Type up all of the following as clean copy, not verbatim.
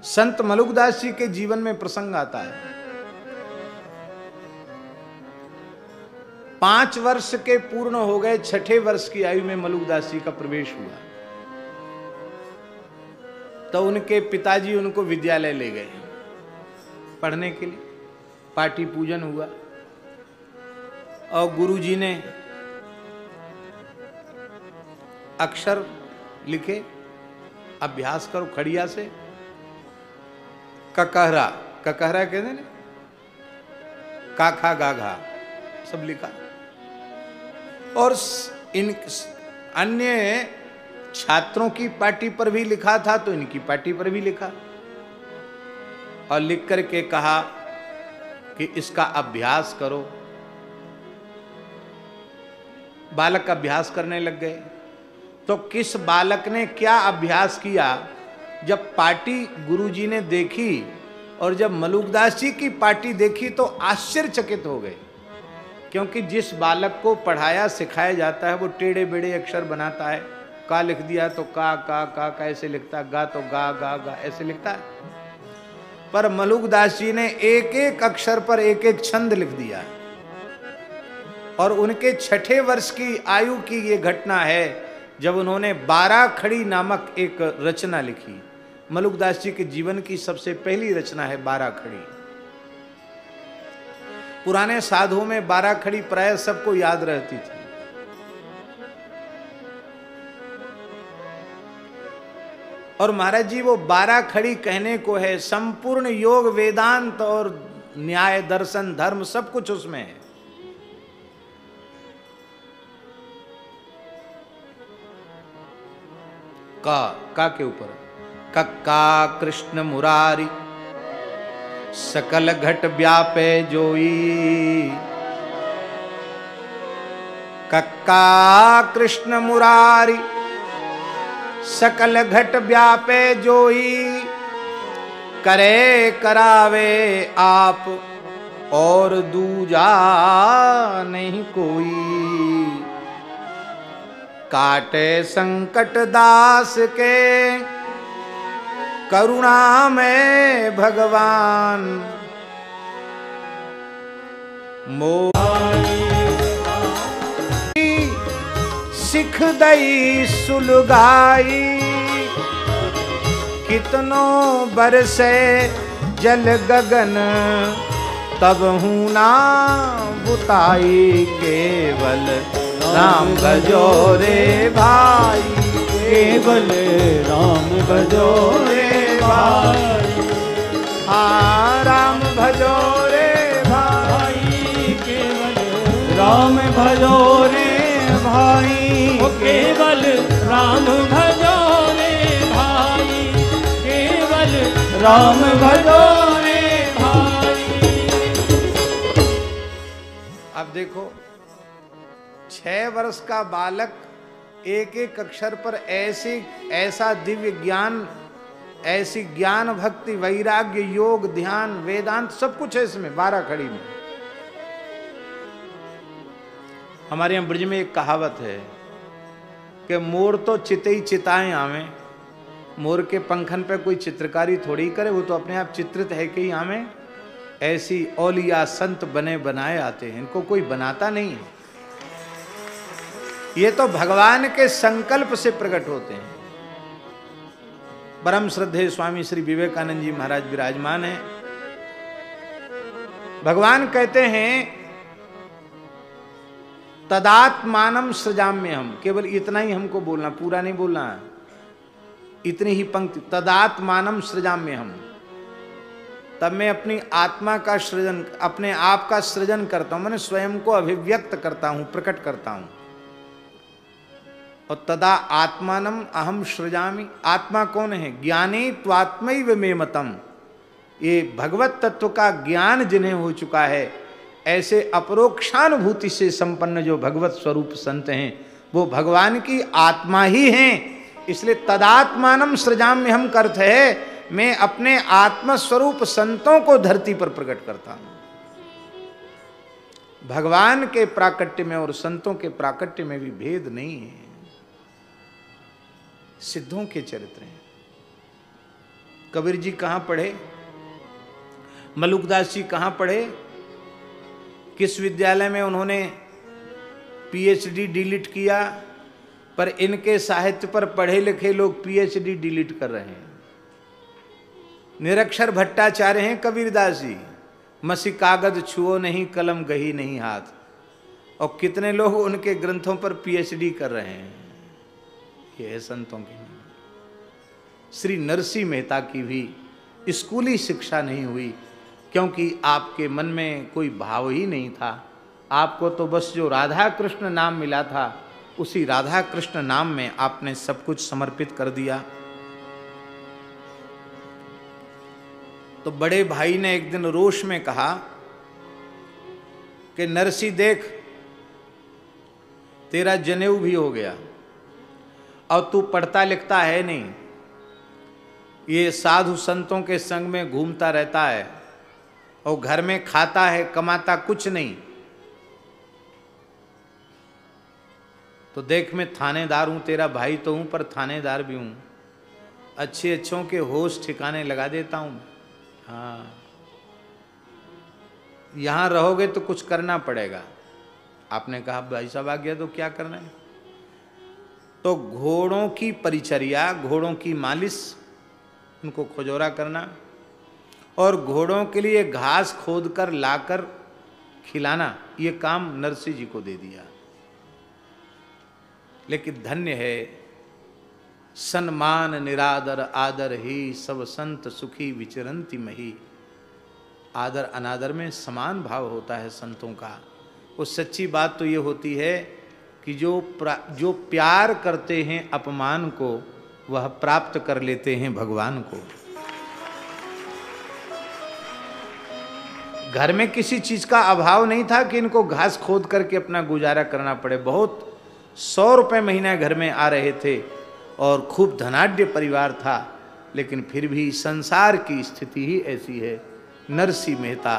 संत मलुकदास जी के जीवन में प्रसंग आता है। 5 वर्ष के पूर्ण हो गए, 6ठे वर्ष की आयु में मलुकदास जी का प्रवेश हुआ। तो उनके पिताजी उनको विद्यालय ले गए पढ़ने के लिए। पाटी पूजन हुआ और गुरुजी ने अक्षर लिखे, अभ्यास करो खड़िया से। ककहरा, ककहरा कहते हैं, काखा गाघा सब लिखा। और इन अन्य छात्रों की पाटी पर भी लिखा था तो इनकी पाटी पर भी लिखा, और लिख करके कहा कि इसका अभ्यास करो। बालक अभ्यास करने लग गए। तो किस बालक ने क्या अभ्यास किया, जब पाटी गुरुजी ने देखी और जब मलुकदास जी की पाटी देखी तो आश्चर्यचकित हो गए। क्योंकि जिस बालक को पढ़ाया सिखाया जाता है वो टेढ़े बेड़े अक्षर बनाता है। का लिख दिया तो का ऐसे लिखता है, गा तो गा ऐसे लिखता है। पर मलुकदास जी ने एक एक अक्षर पर एक एक छंद लिख दिया। और उनके 6ठे वर्ष की आयु की ये घटना है जब उन्होंने 12 खड़ी नामक एक रचना लिखी। मलुकदास जी के जीवन की सबसे पहली रचना है 12 खड़ी। पुराने साधुओं में 12 खड़ी प्राय सबको याद रहती थी। और महाराज जी वो 12 खड़ी कहने को है, संपूर्ण योग वेदांत और न्याय दर्शन धर्म सब कुछ उसमें है। का के ऊपर कक्का कृष्ण मुरारी सकल घट व्यापे जोई। कक्का कृष्ण मुरारी सकल घट व्यापे जोई। करे करावे आप और दूजा नहीं कोई। काटे संकट दास के करुणा में भगवान। सिख दई सुलगाई। कितनों बरसे जल गगन तब हूँ ना बुताई। केवल राम भजो रे भाई, केवल राम भजो रे भाई। हाँ राम भजो रे भाई, केवल राम भजो रे भाई। केवल राम भजो रे भाई, केवल राम भजो रे भाई। अब देखो 6 वर्ष का बालक एक एक अक्षर पर ऐसा दिव्य ज्ञान, ऐसी ज्ञान भक्ति वैराग्य योग ध्यान वेदांत सब कुछ है इसमें 12 खड़ी में। हमारे यहाँ ब्रज में एक कहावत है कि मोर तो चिते ही चिताएं आवे। मोर के पंखन पे कोई चित्रकारी थोड़ी करे, वो तो अपने आप चित्रित है कि आवे। ऐसी औलिया संत बने बनाए आते हैं, इनको कोई बनाता नहीं है। ये तो भगवान के संकल्प से प्रकट होते हैं। परम श्रद्धेय स्वामी श्री विवेकानंद जी महाराज विराजमान हैं। भगवान कहते हैं तदात्मानम सृजाम्यहम्। केवल इतना ही हमको बोलना, पूरा नहीं बोलना है, इतनी ही पंक्ति। तदात्मानम सृजाम्यहम्, तब मैं अपनी आत्मा का सृजन, अपने आप का सृजन करता हूं, मैंने स्वयं को अभिव्यक्त करता हूं, प्रकट करता हूं। और तदा आत्मानम अहम सृजामि। आत्मा कौन है? ज्ञानी त्वात्मैव मे मतम। ये भगवत तत्व का ज्ञान जिन्हें हो चुका है, ऐसे अपरोक्षानुभूति से संपन्न जो भगवत स्वरूप संत हैं, वो भगवान की आत्मा ही हैं। इसलिए तदात्मानम सृजाम्यहम् का अर्थ है मैं अपने आत्मस्वरूप संतों को धरती पर प्रकट करता हूं। भगवान के प्राकट्य में और संतों के प्राकट्य में भी भेद नहीं है, सिद्धों के चरित्र हैं। कबीर जी कहाँ पढ़े, मलुकदास जी कहाँ पढ़े, किस विद्यालय में उन्होंने पीएचडी डिलीट किया, पर इनके साहित्य पर पढ़े लिखे लोग पीएचडी डिलीट कर रहे हैं। निरक्षर भट्टाचार्य हैं कबीरदास जी, मसी कागज छुओ नहीं कलम गही नहीं हाथ, और कितने लोग उनके ग्रंथों पर पीएचडी कर रहे हैं। ये है संतों की। श्री नरसिंह मेहता की भी स्कूली शिक्षा नहीं हुई, क्योंकि आपके मन में कोई भाव ही नहीं था। आपको तो बस जो राधा कृष्ण नाम मिला था, उसी राधा कृष्ण नाम में आपने सब कुछ समर्पित कर दिया। तो बड़े भाई ने एक दिन रोष में कहा कि नरसिंह देख, तेरा जनेऊ भी हो गया और तू पढ़ता लिखता है नहीं, ये साधु संतों के संग में घूमता रहता है और घर में खाता है, कमाता कुछ नहीं। तो देख, मैं थानेदार हूं, तेरा भाई तो हूं पर थानेदार भी हूं, अच्छे अच्छों के होश ठिकाने लगा देता हूं। हाँ, यहां रहोगे तो कुछ करना पड़ेगा। आपने कहा भाई साहब आ गया तो क्या करना है? तो घोड़ों की परिचर्या, घोड़ों की मालिश, उनको खुजोरा करना और घोड़ों के लिए घास खोदकर लाकर खिलाना, ये काम नरसिंह जी को दे दिया। लेकिन धन्य है, सन्मान निरादर आदर ही सब संत सुखी विचरंती मही। आदर अनादर में समान भाव होता है संतों का। वो सच्ची बात तो ये होती है कि जो प्यार करते हैं अपमान को, वह प्राप्त कर लेते हैं भगवान को। घर में किसी चीज का अभाव नहीं था कि इनको घास खोद करके अपना गुजारा करना पड़े। बहुत 100 रुपए महीना घर में आ रहे थे और खूब धनाढ्य परिवार था, लेकिन फिर भी संसार की स्थिति ही ऐसी है। नरसिंह मेहता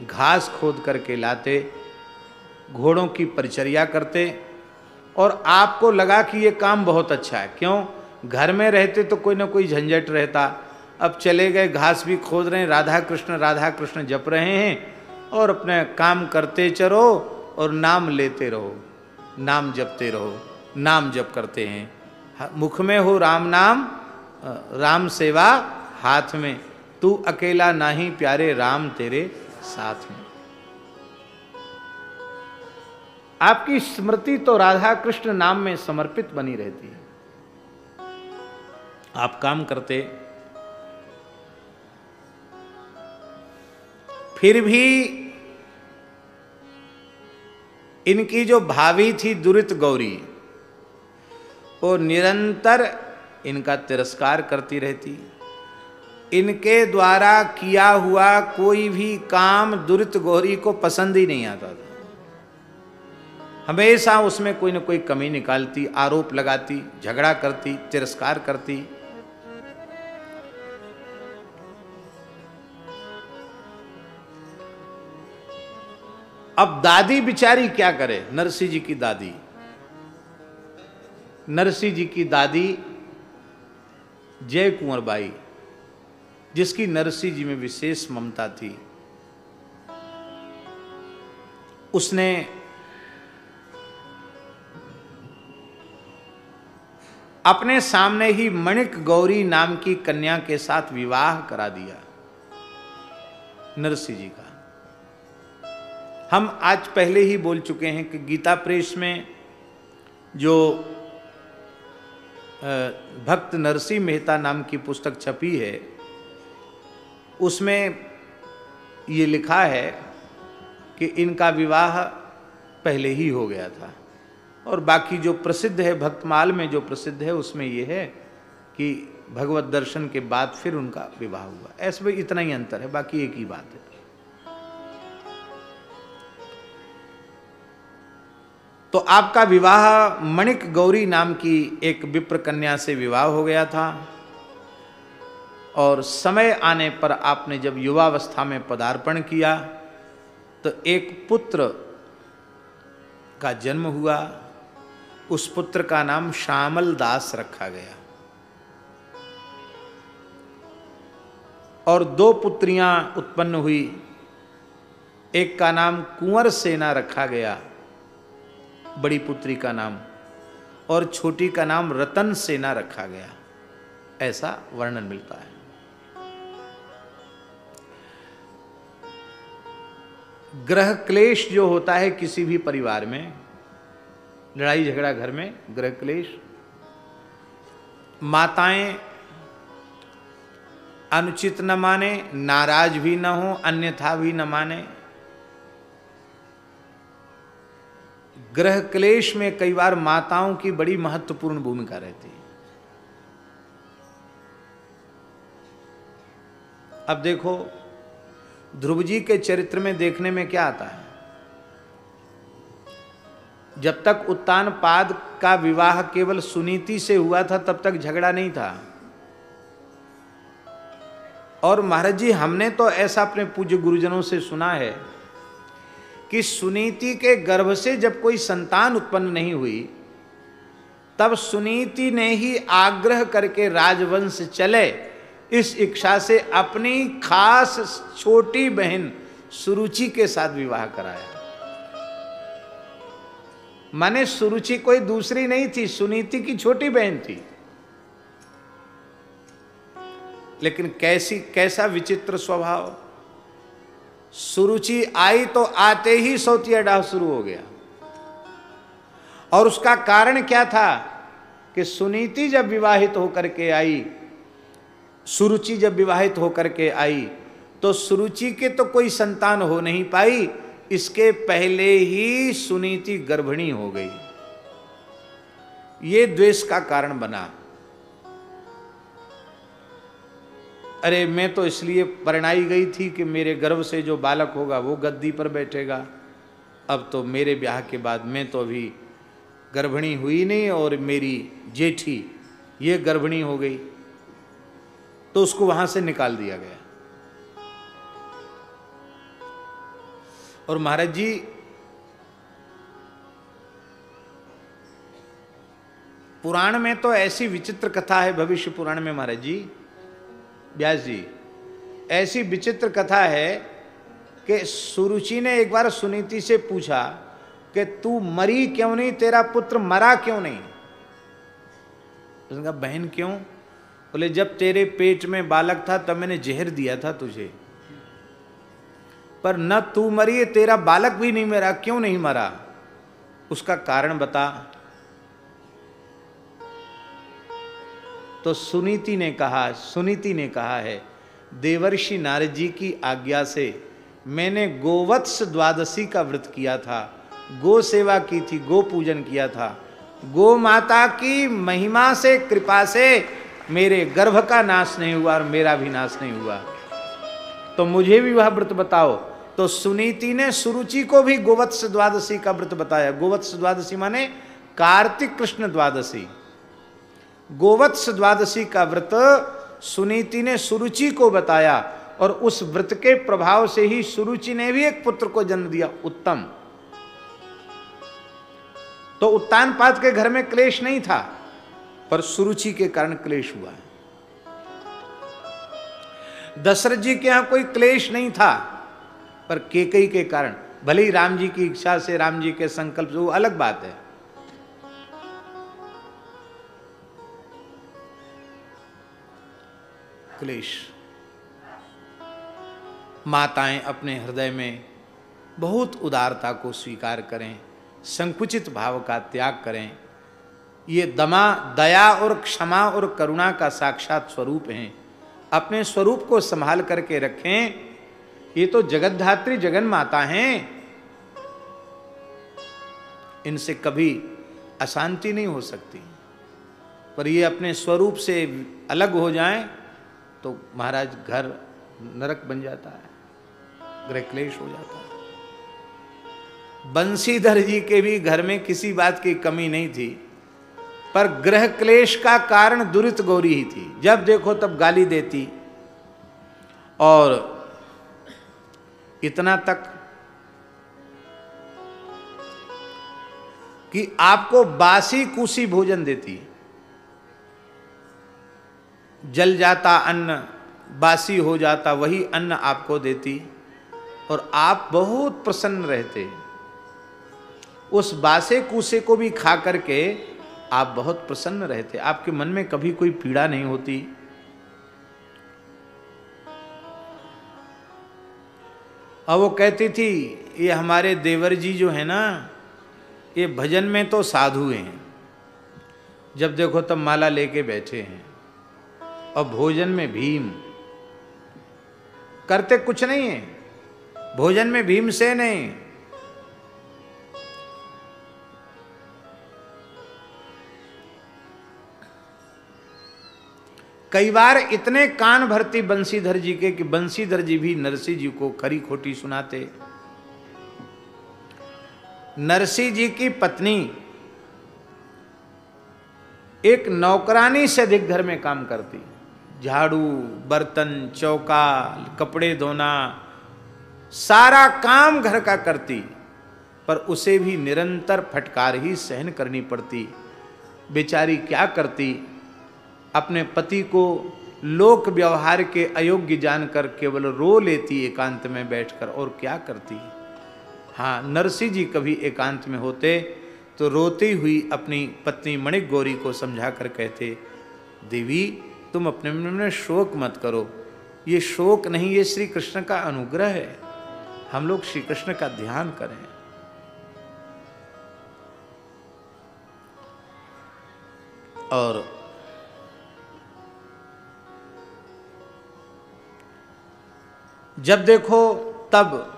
घास खोद करके लाते, घोड़ों की परिचर्या करते, और आपको लगा कि ये काम बहुत अच्छा है। क्यों? घर में रहते तो कोई ना कोई झंझट रहता, अब चले गए, घास भी खोद रहे हैं, राधा कृष्ण जप रहे हैं और अपने काम करते चलो और नाम लेते रहो, नाम जपते रहो। नाम जप करते हैं, मुख में हो राम नाम, राम सेवा हाथ में, तू अकेला नाही प्यारे राम तेरे साथ में। आपकी स्मृति तो राधा कृष्ण नाम में समर्पित बनी रहती है। आप काम करते, फिर भी इनकी जो भाभी थी दुरित गौरी, वो निरंतर इनका तिरस्कार करती रहती। इनके द्वारा किया हुआ कोई भी काम दुरित गौरी को पसंद ही नहीं आता था। हमेशा उसमें कोई न कोई कमी निकालती, आरोप लगाती, झगड़ा करती, तिरस्कार करती। अब दादी बिचारी क्या करे? नरसिंह जी की दादी, नरसिंह जी की दादी जय कुंवर बाई, जिसकी नरसिंह जी में विशेष ममता थी, उसने अपने सामने ही मणिक गौरी नाम की कन्या के साथ विवाह करा दिया नरसिंह जी का। हम आज पहले ही बोल चुके हैं कि गीता प्रेस में जो भक्त नरसिंह मेहता नाम की पुस्तक छपी है, उसमें ये लिखा है कि इनका विवाह पहले ही हो गया था, और बाकी जो प्रसिद्ध है, भक्तमाल में जो प्रसिद्ध है, उसमें ये है कि भगवत दर्शन के बाद फिर उनका विवाह हुआ। ऐसे में इतना ही अंतर है, बाकी एक ही बात है। तो आपका विवाह मणिक गौरी नाम की एक विप्र कन्या से विवाह हो गया था, और समय आने पर आपने जब युवावस्था में पदार्पण किया तो एक पुत्र का जन्म हुआ। उस पुत्र का नाम श्यामल दास रखा गया। और 2 पुत्रियां उत्पन्न हुई। एक का नाम कुंवर सेना रखा गया, बड़ी पुत्री का नाम, और छोटी का नाम रतन सेना रखा गया, ऐसा वर्णन मिलता है। ग्रह क्लेश जो होता है किसी भी परिवार में, लड़ाई झगड़ा घर में, ग्रह क्लेश, माताएं अनुचित न माने, नाराज भी न हो, अन्यथा भी न माने। ग्रह क्लेश में कई बार माताओं की बड़ी महत्वपूर्ण भूमिका रहती है। अब देखो ध्रुव जी के चरित्र में देखने में क्या आता है, जब तक उत्तानपाद का विवाह केवल सुनीति से हुआ था तब तक झगड़ा नहीं था। और महाराज जी हमने तो ऐसा अपने पूज्य गुरुजनों से सुना है कि सुनीति के गर्भ से जब कोई संतान उत्पन्न नहीं हुई तब सुनीति ने ही आग्रह करके राजवंश चले इस इच्छा से अपनी खास छोटी बहन सुरुचि के साथ विवाह कराया। माने सुरुचि कोई दूसरी नहीं थी, सुनीति की छोटी बहन थी। लेकिन कैसा विचित्र स्वभाव, सुरुचि आई तो आते ही सौतिया डाह शुरू हो गया। और उसका कारण क्या था कि सुनीति जब विवाहित होकर के आई, सुरुचि जब विवाहित होकर के आई तो सुरुचि के तो कोई संतान हो नहीं पाई, इसके पहले ही सुनीति गर्भिणी हो गई। ये द्वेष का कारण बना। अरे मैं तो इसलिए परिणाई गई थी कि मेरे गर्भ से जो बालक होगा वो गद्दी पर बैठेगा। अब तो मेरे ब्याह के बाद मैं तो अभी गर्भिणी हुई नहीं और मेरी जेठी ये गर्भिणी हो गई, तो उसको वहां से निकाल दिया गया। और महाराज जी पुराण में तो ऐसी विचित्र कथा है, भविष्य पुराण में महाराज जी, व्यास जी, ऐसी विचित्र कथा है कि सुरुचि ने एक बार सुनीति से पूछा कि तू मरी क्यों नहीं, तेरा पुत्र मरा क्यों नहीं। उसने कहा बहन क्यों? बोले जब तेरे पेट में बालक था तब मैंने जहर दिया था तुझे, पर न तू मरी, तेरा बालक भी नहीं मरा, क्यों नहीं मरा? उसका कारण बता। तो सुनीति ने कहा है देवर्षि नारद जी की आज्ञा से मैंने गोवत्स द्वादशी का व्रत किया था, गो सेवा की थी, गो पूजन किया था। गो माता की महिमा से, कृपा से मेरे गर्भ का नाश नहीं हुआ और मेरा भी नाश नहीं हुआ, तो मुझे भी वह व्रत बताओ। तो सुनीति ने सुरुचि को भी गोवत्स द्वादशी का व्रत बताया। गोवत्स द्वादशी माने कार्तिक कृष्ण द्वादशी। गोवत्स द्वादशी का व्रत सुनीति ने सुरुचि को बताया और उस व्रत के प्रभाव से ही सुरुचि ने भी एक पुत्र को जन्म दिया, उत्तम। तो उत्तानपाद के घर में क्लेश नहीं था, पर सुरुचि के कारण क्लेश हुआ है। दशरथ जी के यहां कोई क्लेश नहीं था, पर केकई के कारण, भले ही राम जी की इच्छा से, राम जी के संकल्प से, वो अलग बात है। क्लेश। माताएं अपने हृदय में बहुत उदारता को स्वीकार करें, संकुचित भाव का त्याग करें। ये दया और क्षमा और करुणा का साक्षात स्वरूप हैं। अपने स्वरूप को संभाल करके रखें। ये तो जगतधात्री जगन माता हैं, इनसे कभी अशांति नहीं हो सकती। पर ये अपने स्वरूप से अलग हो जाएं तो महाराज घर नरक बन जाता है, गृह क्लेश हो जाता है। बंशीधर जी के भी घर में किसी बात की कमी नहीं थी, पर गृह क्लेश का कारण दुरित गौरी ही थी। जब देखो तब गाली देती, और इतना तक कि आपको बासी कुसी भोजन देती। जल जाता अन्न बासी हो जाता वही अन्न आपको देती और आप बहुत प्रसन्न रहते। उस बासे कूसे को भी खा करके आप बहुत प्रसन्न रहते, आपके मन में कभी कोई पीड़ा नहीं होती। और वो कहती थी ये हमारे देवर जी जो है ना, ये भजन में तो साधु हैं, जब देखो तब माला लेके बैठे हैं, और भोजन में भीम, करते कुछ नहीं है, भोजन में भीमसेन नहीं। कई बार इतने कान भरती बंसीधर जी के कि बंसीधर जी भी नरसिंह जी को खरी खोटी सुनाते। नरसिंह जी की पत्नी एक नौकरानी से अधिक घर में काम करती, झाड़ू, बर्तन, चौका, कपड़े धोना, सारा काम घर का करती, पर उसे भी निरंतर फटकार ही सहन करनी पड़ती। बेचारी क्या करती, अपने पति को लोक व्यवहार के अयोग्य जानकर केवल रो लेती एकांत में बैठकर, और क्या करती। हाँ, नरसिंह जी कभी एकांत में होते तो रोती हुई अपनी पत्नी मणिक गौरी को समझाकर कहते, देवी तुम अपने मन में शोक मत करो, ये शोक नहीं, ये श्री कृष्ण का अनुग्रह है, हम लोग श्री कृष्ण का ध्यान करें। और जब देखो तब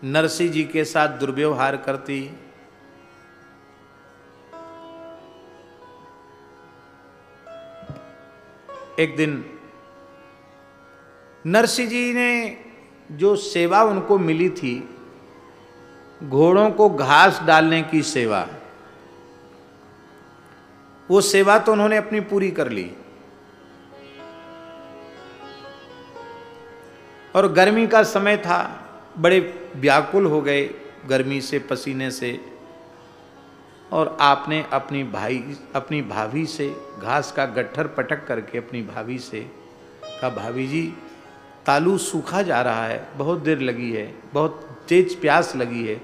नरसिंह जी के साथ दुर्व्यवहार करती। एक दिन नरसिंह जी ने जो सेवा उनको मिली थी, घोड़ों को घास डालने की सेवा, वो सेवा तो उन्होंने अपनी पूरी कर ली। और गर्मी का समय था, बड़े व्याकुल हो गए गर्मी से, पसीने से, और आपने अपनी भाभी से घास का गट्ठर पटक करके अपनी भाभी से कहा, भाभी जी तालू सूखा जा रहा है, बहुत देर लगी है, बहुत तेज प्यास लगी है,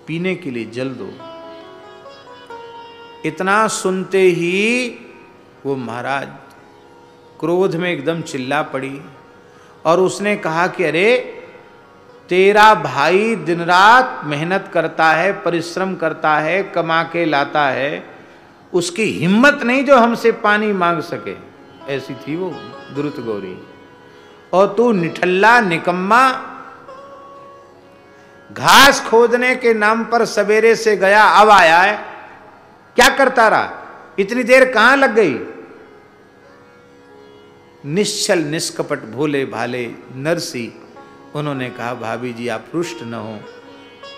पीने के लिए जल दो। इतना सुनते ही वो महाराज क्रोध में एकदम चिल्ला पड़ी और उसने कहा कि अरे तेरा भाई दिन रात मेहनत करता है, परिश्रम करता है, कमा के लाता है, उसकी हिम्मत नहीं जो हमसे पानी मांग सके। ऐसी थी वो द्रुत गौरी। और तू निठल्ला निकम्मा, घास खोदने के नाम पर सवेरे से गया, अब आया है, क्या करता रहा, इतनी देर कहां लग गई। निश्चल निष्कपट भोले भाले नरसिंह, उन्होंने कहा भाभी जी आप रुष्ट न हो,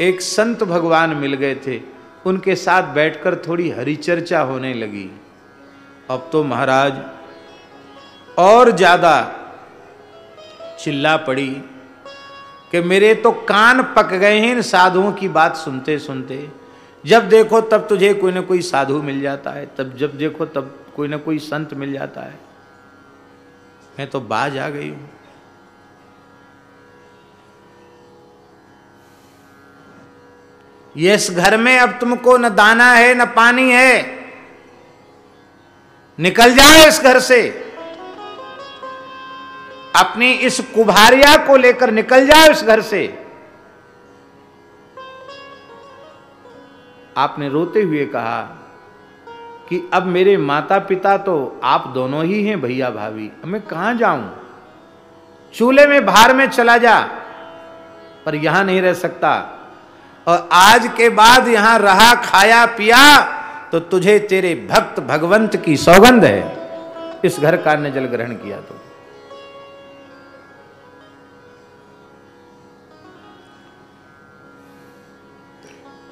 एक संत भगवान मिल गए थे, उनके साथ बैठकर थोड़ी हरि चर्चा होने लगी। अब तो महाराज और ज्यादा चिल्ला पड़ी कि मेरे तो कान पक गए हैं इन साधुओं की बात सुनते सुनते। जब देखो तब तुझे कोई ना कोई साधु मिल जाता है, तब जब देखो तब कोई ना कोई संत मिल जाता है, मैं तो बाज आ गई हूं। ये इस घर में अब तुमको न दाना है न पानी है, निकल जाओ इस घर से, अपनी इस कुभारिया को लेकर निकल जाओ इस घर से। आपने रोते हुए कहा कि अब मेरे माता पिता तो आप दोनों ही हैं भैया भाभी, मैं कहां जाऊं, चूल्हे में भार में चला जा, पर यहां नहीं रह सकता, और आज के बाद यहां रहा खाया पिया तो तुझे तेरे भक्त भगवंत की सौगंध है, इस घर का ने जल ग्रहण किया तो।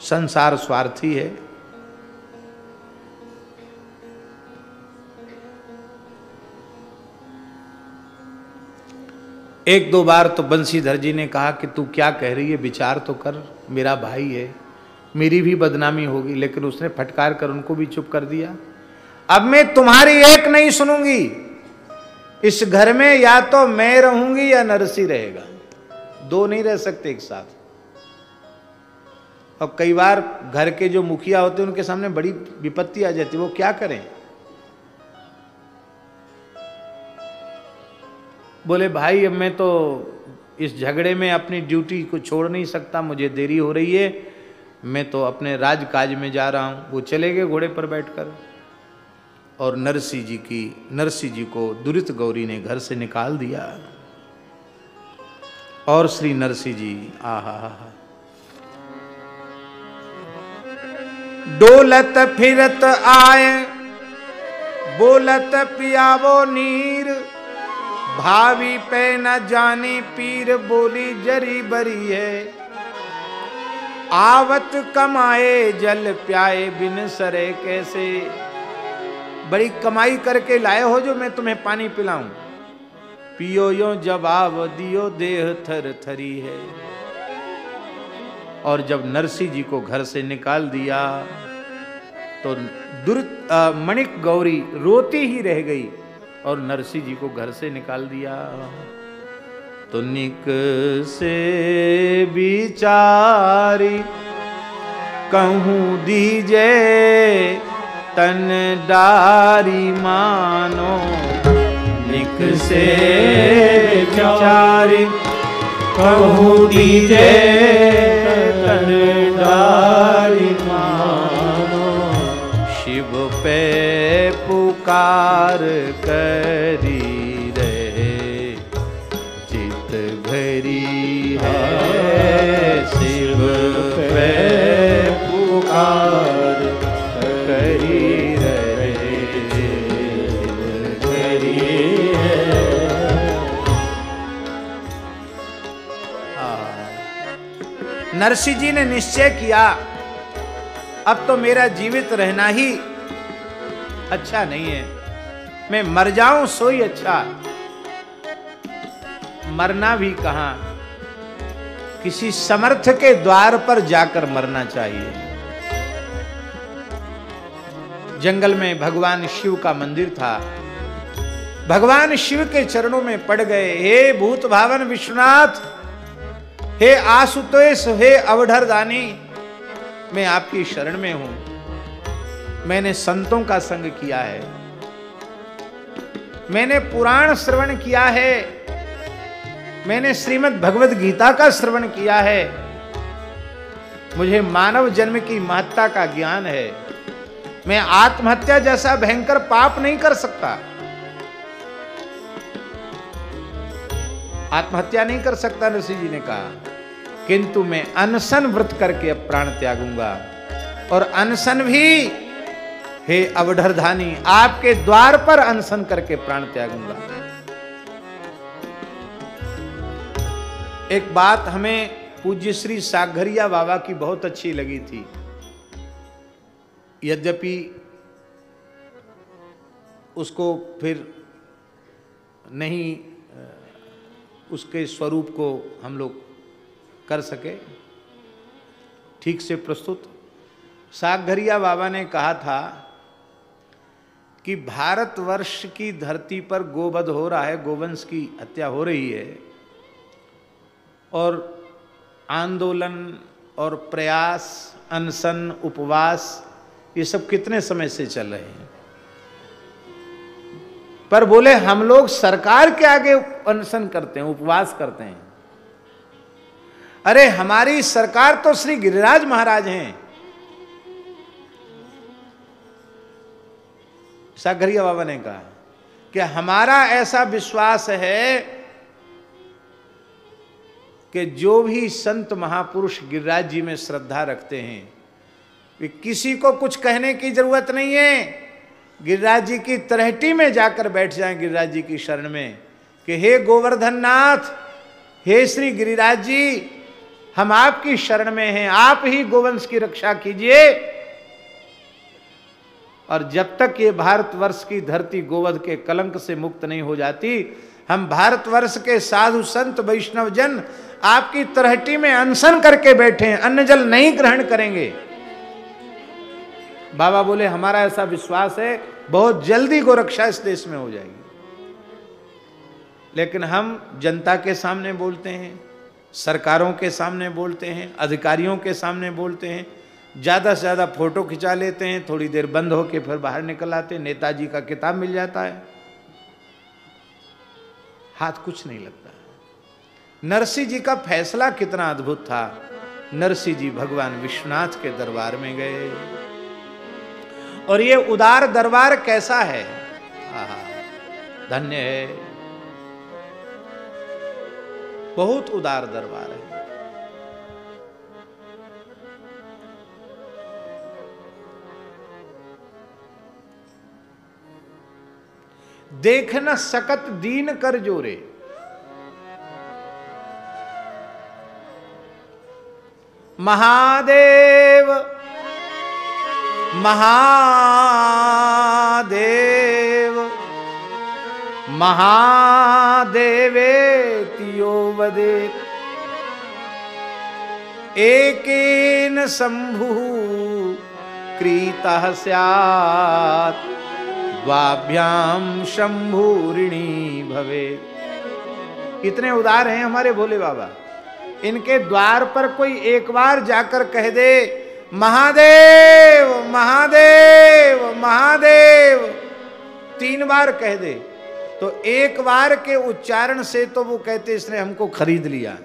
संसार स्वार्थी है, एक दो बार तो बंसीधर जी ने कहा कि तू क्या कह रही है, विचार तो कर, मेरा भाई है, मेरी भी बदनामी होगी, लेकिन उसने फटकार कर उनको भी चुप कर दिया। अब मैं तुम्हारी एक नहीं सुनूंगी, इस घर में या तो मैं रहूंगी या नरसी रहेगा, दो नहीं रह सकते एक साथ। और कई बार घर के जो मुखिया होते हैं उनके सामने बड़ी विपत्ति आ जाती है, वो क्या करें? बोले भाई अब मैं तो इस झगड़े में अपनी ड्यूटी को छोड़ नहीं सकता, मुझे देरी हो रही है, मैं तो अपने राजकाज में जा रहा हूं। वो चले गए घोड़े पर बैठकर, और नरसी जी को दुरित गौरी ने घर से निकाल दिया। और श्री नरसी जी आहा डोलत फिरत आए, बोलत पियावो नीर, भावी पे न जानी पीर, बोली जरी बरी है। आवत कमाए जल प्याए, बिन सरे कैसे। बड़ी कमाई करके लाए हो जो मैं तुम्हें पानी पिलाऊं, पियो यो जवाब दियो, देह थर थरी है। और जब नरसी जी को घर से निकाल दिया तो मणिक गौरी रोती ही रह गई, और नरसी जी को घर से निकाल दिया। तो निक से बिचारी कहूँ दीजे, तन डारी मानो। निक से बिचारी कहूँ दीजे, तन डारी मानो। शिव पे पुकार करी रहे, चित भरी है। शिव पे पुकार करी रहे, भरी है। नरसी जी ने निश्चय किया अब तो मेरा जीवित रहना ही अच्छा नहीं है, मैं मर जाऊं सोई अच्छा। मरना भी कहां, किसी समर्थ के द्वार पर जाकर मरना चाहिए। जंगल में भगवान शिव का मंदिर था, भगवान शिव के चरणों में पड़ गए। हे भूत भावन विश्वनाथ, हे आशुतोष, हे अवधर दानी, मैं आपकी शरण में हूं। मैंने संतों का संग किया है, मैंने पुराण श्रवण किया है, मैंने श्रीमद् भगवद गीता का श्रवण किया है, मुझे मानव जन्म की महत्ता का ज्ञान है। मैं आत्महत्या जैसा भयंकर पाप नहीं कर सकता, आत्महत्या नहीं कर सकता ऋषि जी ने कहा, किंतु मैं अनशन व्रत करके अब प्राण त्यागूंगा। और अनशन भी हे अवधरधानी, आपके द्वार पर अनशन करके प्राण त्यागूंगा। एक बात हमें पूज्य श्री सागरिया बाबा की बहुत अच्छी लगी थी। यद्यपि उसको फिर नहीं उसके स्वरूप को हम लोग कर सके ठीक से प्रस्तुत। सागरिया बाबा ने कहा था कि भारतवर्ष की धरती पर गोवध हो रहा है, गोवंश की हत्या हो रही है, और आंदोलन और प्रयास, अनशन, उपवास, ये सब कितने समय से चल रहे हैं। पर बोले हम लोग सरकार के आगे अनशन करते हैं, उपवास करते हैं। अरे हमारी सरकार तो श्री गिरिराज महाराज हैं। सागरिया बाबा ने कहा कि हमारा ऐसा विश्वास है कि जो भी संत महापुरुष गिरिराज जी में श्रद्धा रखते हैं, वे किसी को कुछ कहने की जरूरत नहीं है, गिरिराज जी की तलहटी में जाकर बैठ जाएं गिरिराज जी की शरण में कि हे गोवर्धन नाथ, हे श्री गिरिराज जी, हम आपकी शरण में हैं, आप ही गोवंश की रक्षा कीजिए। और जब तक ये भारतवर्ष की धरती गोवध के कलंक से मुक्त नहीं हो जाती, हम भारतवर्ष के साधु संत वैष्णव जन आपकी तलहटी में अनशन करके बैठे हैं, अन्न जल नहीं ग्रहण करेंगे। बाबा बोले हमारा ऐसा विश्वास है बहुत जल्दी गोरक्षा इस देश में हो जाएगी। लेकिन हम जनता के सामने बोलते हैं, सरकारों के सामने बोलते हैं, अधिकारियों के सामने बोलते हैं, ज़्यादा से ज़्यादा फोटो खिंचा लेते हैं, थोड़ी देर बंद होके फिर बाहर निकल आते हैं, नेताजी का किताब मिल जाता है, हाथ कुछ नहीं लगता। नरसिंह जी का फैसला कितना अद्भुत था। नरसिंह जी भगवान विश्वनाथ के दरबार में गए, और ये उदार दरबार कैसा है, आहा, धन्य है, बहुत उदार दरबार है। देख न सकत दीन कर जोरे, महादेव महादेव महादेवेतियो वदे, एकेन शंभुः क्रीतः स्यात्, द्वाभ्याम शंभूरिणी भवे। कितने उदार हैं हमारे भोले बाबा। इनके द्वार पर कोई एक बार जाकर कह दे महादेव महादेव महादेव, 3 बार कह दे तो एक बार के उच्चारण से तो वो कहते इसने हमको खरीद लिया।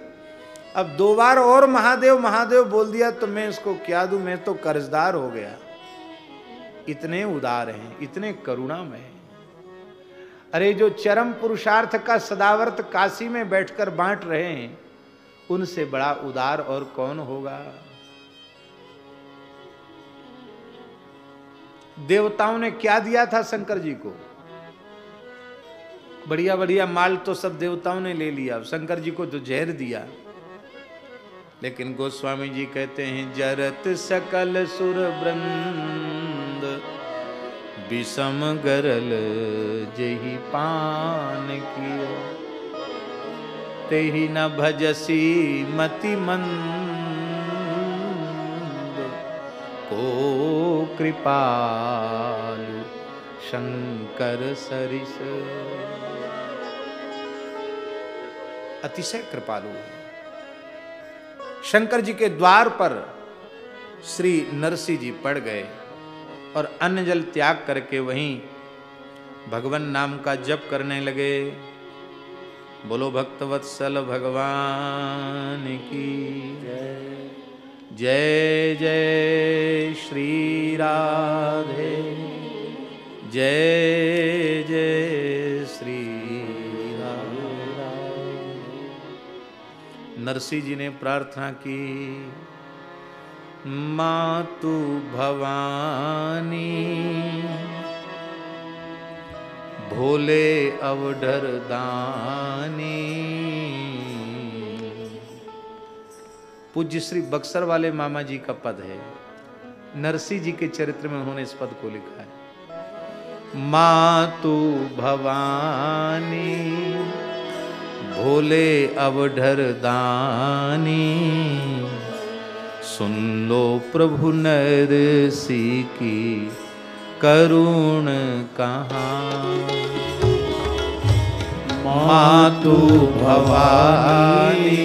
अब 2 बार और महादेव महादेव बोल दिया तो मैं इसको क्या दूं, मैं तो कर्जदार हो गया। इतने उदार हैं, इतने करुणामय हैं। अरे जो चरम पुरुषार्थ का सदावर्त काशी में बैठकर बांट रहे हैं, उनसे बड़ा उदार और कौन होगा। देवताओं ने क्या दिया था शंकर जी को, बढ़िया बढ़िया माल तो सब देवताओं ने ले लिया, शंकर जी को तो जहर दिया। लेकिन गोस्वामी जी कहते हैं जरत सकल सुर वृंद, विषम गरल जेहि पान कियो, तेहि न भजसी मति मंद, को कृपालु शंकर सरिस। अतिशय कृपालु है। शंकर जी के द्वार पर श्री नरसिंह जी पड़ गए और अन्न जल त्याग करके वहीं भगवान नाम का जप करने लगे। बोलो भक्तवत्सल भगवान की जय। जय जय श्री राधे, जय जय श्री राधे। नरसिंह जी ने प्रार्थना की, मातु भवानी भोले अवढर दानी। पूज्य श्री बक्सर वाले मामा जी का पद है, नरसिंह जी के चरित्र में उन्होंने इस पद को लिखा है। मातु भवानी भोले अवढर दानी, सुन लो प्रभु नरसिंह की करुण कहानी। मातु भवानी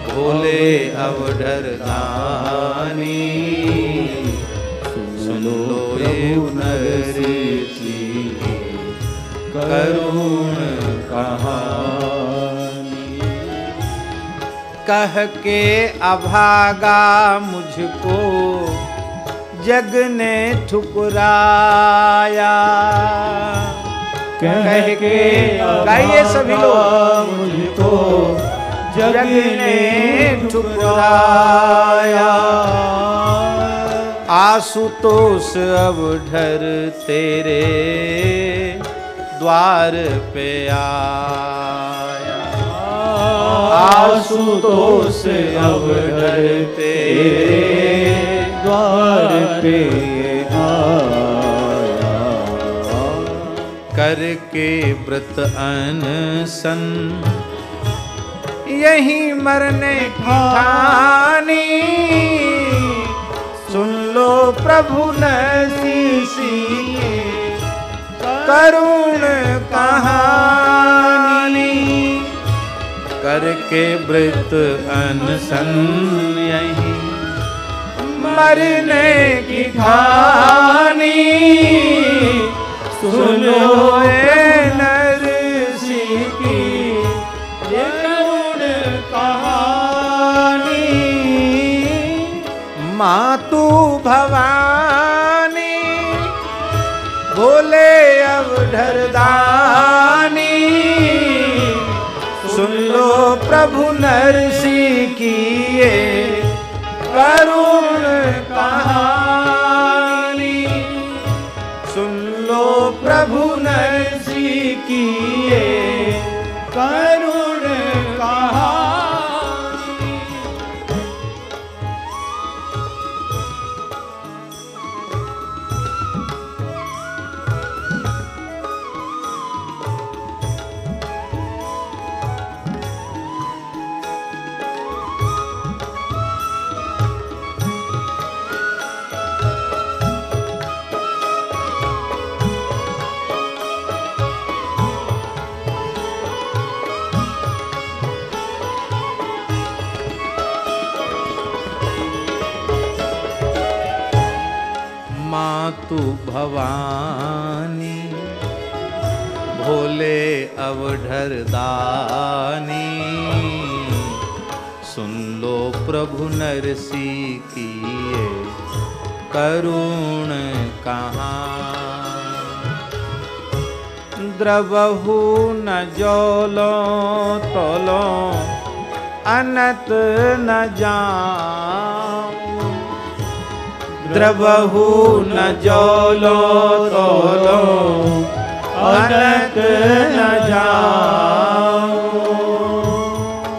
भोले अवढर दानी, सुन लो प्रभु नरसिंह की करुण कहानी। कह के अभागा मुझको जग ने ठुकराया, कह के गाइए सभी लोग, मुझको जग ने ठुकराया। आशुतोष अवढर तेरे द्वार पे आया, आशुतोष अवढर तेरे द्वार पे आया। करके व्रत अनशन यही मरने की ठानी, सुन लो प्रभु नरसिंह की करुण कहानी। करके व्रत अनशन यही मरने की ठानी। सुनो नरसी की ये करुण कहानी। मातु भवानी बोले अवधर दानी। सुन लो प्रभु नरसी की ये करुण कहानी। सुन लो प्रभु नरसी की ये करुण कहानी। मातु भवानी भोले अवधर दानी। सुन लो प्रभु नरसी की ये करुण कहानी। द्रवहु न जोलो तोलो अनत न जाऊं। द्रवहु न जोलो तोलो अनत न जाऊं।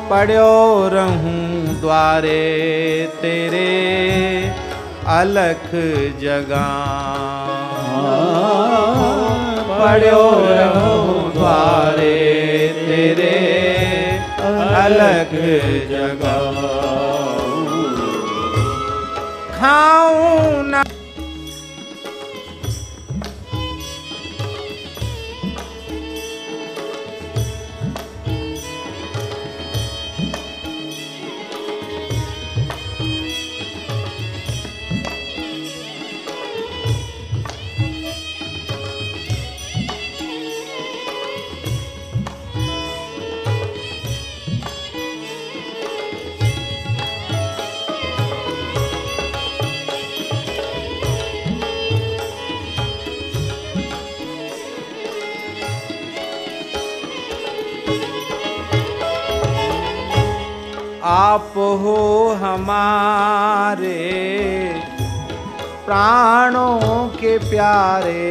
पड़ो रहूं द्वारे तेरे अलख जगाऊं। पड़ो रहूं द्वारे तेरे अलख जगाऊं। खाऊं न आप हो हमारे प्राणों के प्यारे।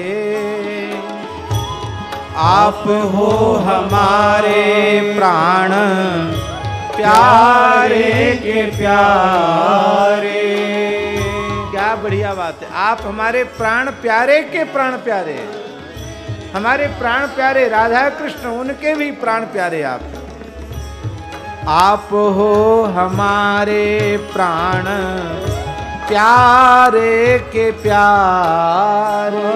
आप हो हमारे प्राण प्यारे के प्यारे। क्या बढ़िया बात है। आप हमारे प्राण प्यारे के प्राण प्यारे। हमारे प्राण प्यारे राधा कृष्ण, उनके भी प्राण प्यारे आप। आप हो हमारे प्राण प्यारे के प्यारे।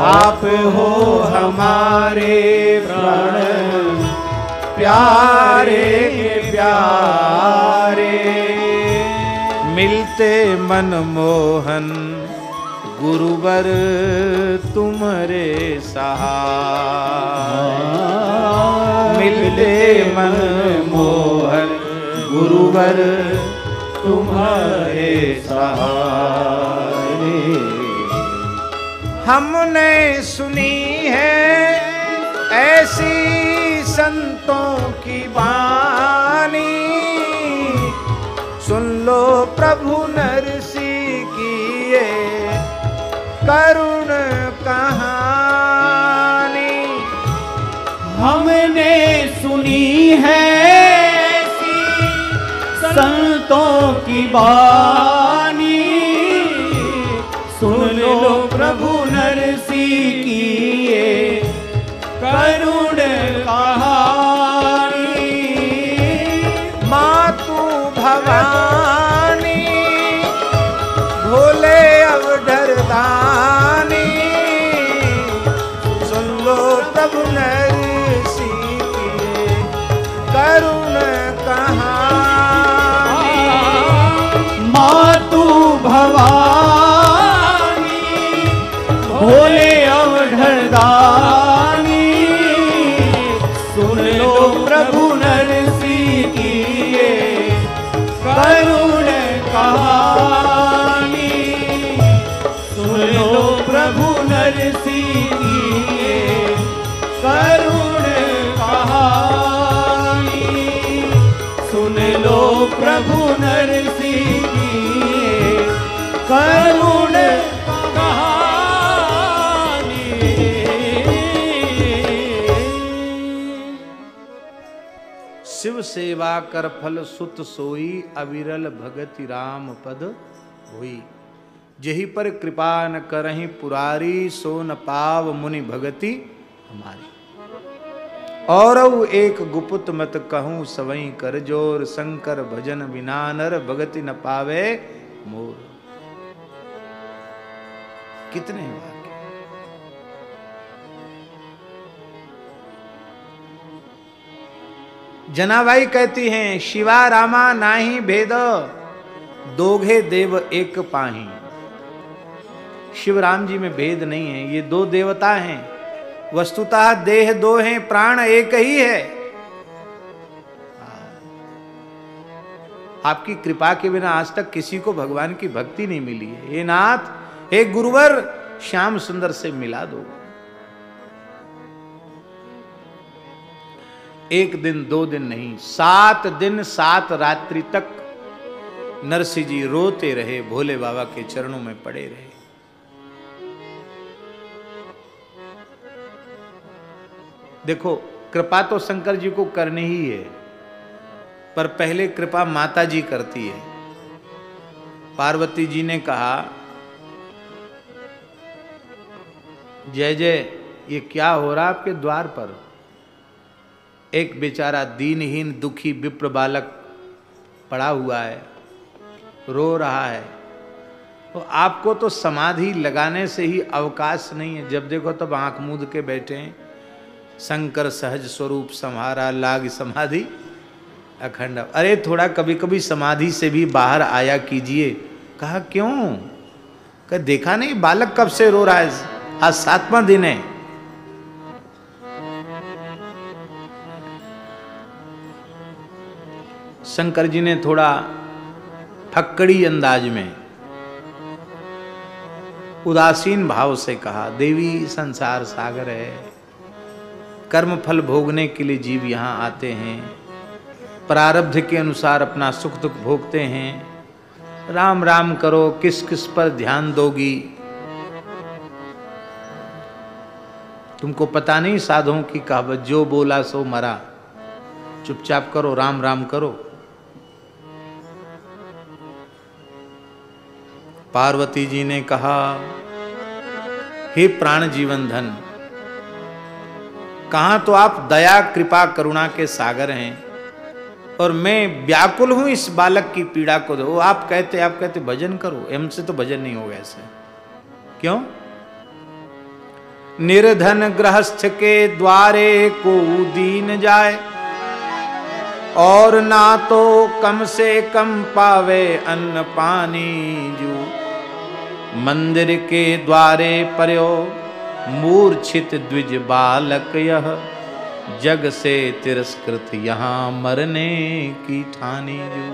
आप हो हमारे प्राण प्यारे के प्यारे। मिलते मनमोहन गुरुवर तुम्हारे सहाय। मिलते मनमोहन गुरुवर तुम्हारे सहाय। हमने सुनी है ऐसी संतों की वाणी। सुन लो प्रभु नरसी की ये करुण कहानी। हमने सुनी है ऐसी संतों की वाणी। सुन लो प्रभु नरसी की ये करुण कहानी। मातु भवानी भोले अवधर दानी। सुन लो प्रभु नरसी की प्रभु नरसिंह की करुण कहानी। शिव सेवा कर फल सुत सोई, अविरल भगति राम पद होई। जही पर कृपा न करहि पुरारी, सो न पाव मुनि भगति हमारी। और एक गुपुत मत कहूँ सवई कर जोर, शंकर भजन बिना नर भगति न पावे मोर। कितने वाक्य। जनाबाई कहती हैं, शिवा रामा नाही भेद, दोघे देव एक पाही। शिव राम जी में भेद नहीं है, ये दो देवता हैं। वस्तुतः देह दो हैं, प्राण एक ही है। आपकी कृपा के बिना आज तक किसी को भगवान की भक्ति नहीं मिली है। हे नाथ, हे गुरुवर, श्याम सुंदर से मिला दो। एक दिन दो दिन नहीं, 7 दिन 7 रात्रि तक नरसिंह जी रोते रहे, भोले बाबा के चरणों में पड़े रहे। देखो, कृपा तो शंकर जी को करनी ही है, पर पहले कृपा माता जी करती है। पार्वती जी ने कहा, जय जय, ये क्या हो रहा आपके द्वार पर? एक बेचारा दीनहीन दुखी विप्र बालक पड़ा हुआ है, रो रहा है। तो आपको तो समाधि लगाने से ही अवकाश नहीं है, जब देखो तब आंख मूंद के बैठे हैं। शंकर सहज स्वरूप संहारा, लाग समाधि अखंड। अरे थोड़ा कभी कभी समाधि से भी बाहर आया कीजिए। कहा क्यों? कहा देखा नहीं बालक कब से रो रहा है, आज 7वां दिन है। शंकर जी ने थोड़ा फक्कड़ी अंदाज में उदासीन भाव से कहा, देवी संसार सागर है, कर्म फल भोगने के लिए जीव यहाँ आते हैं, प्रारब्ध के अनुसार अपना सुख दुख भोगते हैं। राम राम करो, किस किस पर ध्यान दोगी? तुमको पता नहीं साधुओं की कहावत, जो बोला सो मरा। चुपचाप करो, राम राम करो। पार्वती जी ने कहा, हे प्राण जीवन धन, कहां तो आप दया कृपा करुणा के सागर हैं, और मैं व्याकुल हूं इस बालक की पीड़ा को दो। आप कहते भजन करो, हमसे तो भजन नहीं होगा ऐसे। क्यों? निर्धन गृहस्थ के द्वारे को दीन जाए, और ना तो कम से कम पावे अन्न पानी। जो मंदिर के द्वारे पर्यो मूर्छित द्विज बालक, यह जग से तिरस्कृत यहाँ मरने की ठानी। जो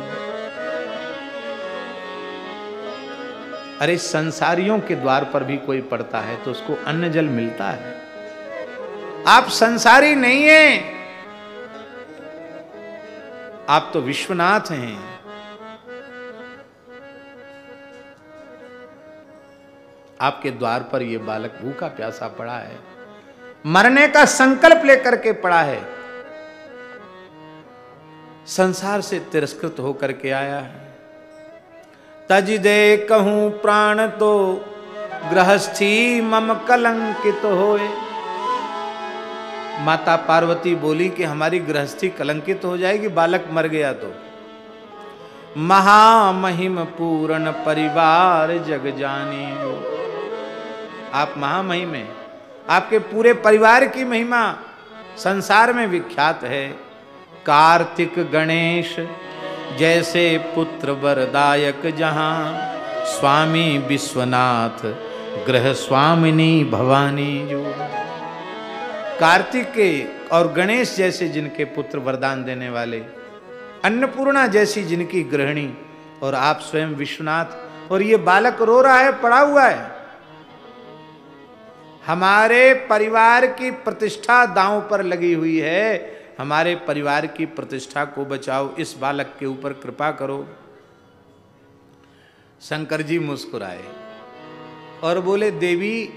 अरे संसारियों के द्वार पर भी कोई पड़ता है तो उसको अन्न जल मिलता है। आप संसारी नहीं हैं, आप तो विश्वनाथ हैं। आपके द्वार पर यह बालक भूखा प्यासा पड़ा है, मरने का संकल्प लेकर के पड़ा है, संसार से तिरस्कृत होकर के आया है। तज दे कहूं प्राण तो गृहस्थी मम कलंकित होए। माता पार्वती बोली कि हमारी गृहस्थी कलंकित हो जाएगी, बालक मर गया तो। महामहिम पूर्ण परिवार जग जानी। आप महामहिम हैं, आपके पूरे परिवार की महिमा संसार में विख्यात है। कार्तिक गणेश जैसे पुत्र वरदायक, जहां स्वामी विश्वनाथ गृह स्वामिनी भवानी। जो कार्तिक के और गणेश जैसे जिनके पुत्र वरदान देने वाले, अन्नपूर्णा जैसी जिनकी गृहिणी, और आप स्वयं विश्वनाथ। और ये बालक रो रहा है, पड़ा हुआ है। हमारे परिवार की प्रतिष्ठा दांव पर लगी हुई है, हमारे परिवार की प्रतिष्ठा को बचाओ, इस बालक के ऊपर कृपा करो। शंकर जी मुस्कुराए और बोले, देवी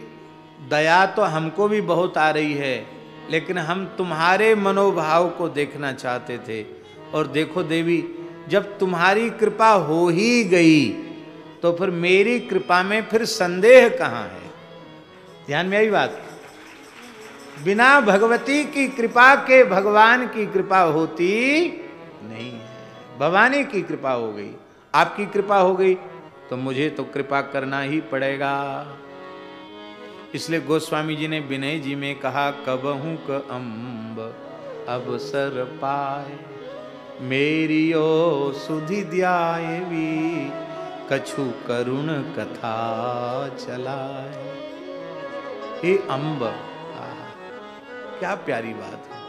दया तो हमको भी बहुत आ रही है, लेकिन हम तुम्हारे मनोभाव को देखना चाहते थे। और देखो देवी, जब तुम्हारी कृपा हो ही गई तो फिर मेरी कृपा में फिर संदेह कहाँ है? ध्यान में आई बात। बिना भगवती की कृपा के भगवान की कृपा होती नहीं है। भवानी की कृपा हो गई, आपकी कृपा हो गई, तो मुझे तो कृपा करना ही पड़ेगा। इसलिए गोस्वामी जी ने विनय जी में कहा, कबहू क अम्ब अवसर पाए, मेरी ओ सुधि ध्यायवी, कछु करुण कथा चलाए। हे अम्ब, क्या प्यारी बात है।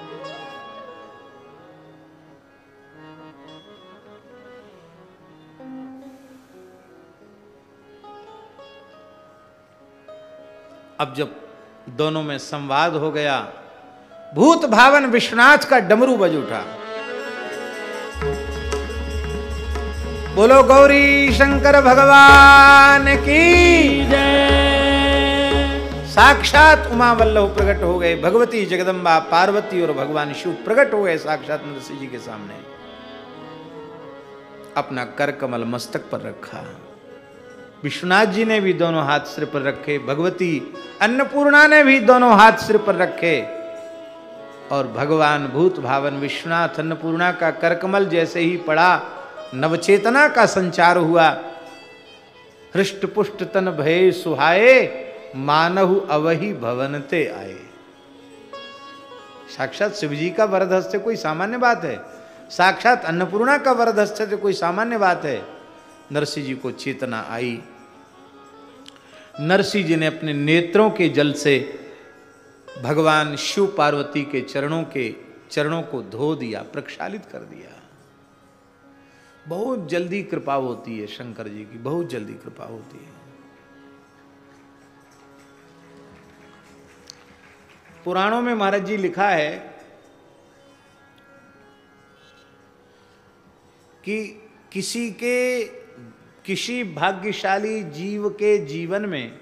अब जब दोनों में संवाद हो गया, भूत भावन विश्वनाथ का डमरू बज उठा। बोलो गौरी शंकर भगवान की जय। साक्षात उमा वल्लभ प्रकट हो गए। भगवती जगदम्बा पार्वती और भगवान शिव प्रकट हो गए साक्षात नरसिंह जी के सामने। अपना कर कमल मस्तक पर रखा। विश्वनाथ जी ने भी दोनों हाथ सिर पर रखे, भगवती अन्नपूर्णा ने भी दोनों हाथ सिर पर रखे। और भगवान भूत भावन विश्वनाथ अन्नपूर्णा का करकमल जैसे ही पड़ा, नवचेतना का संचार हुआ। हृष्ट पुष्ट तन भय सुहाए, मानहु अवहि भवनते आए। साक्षात शिव जी का वरद हस्त कोई सामान्य बात है, साक्षात अन्नपूर्णा का वरद हस्त कोई सामान्य बात है। नरसिंह जी को चेतना आई। नरसिंह जी ने अपने नेत्रों के जल से भगवान शिव पार्वती के चरणों को धो दिया, प्रक्षालित कर दिया। बहुत जल्दी कृपा होती है शंकर जी की, बहुत जल्दी कृपा होती है। पुराणों में महाराज जी लिखा है कि किसी भाग्यशाली जीव के जीवन में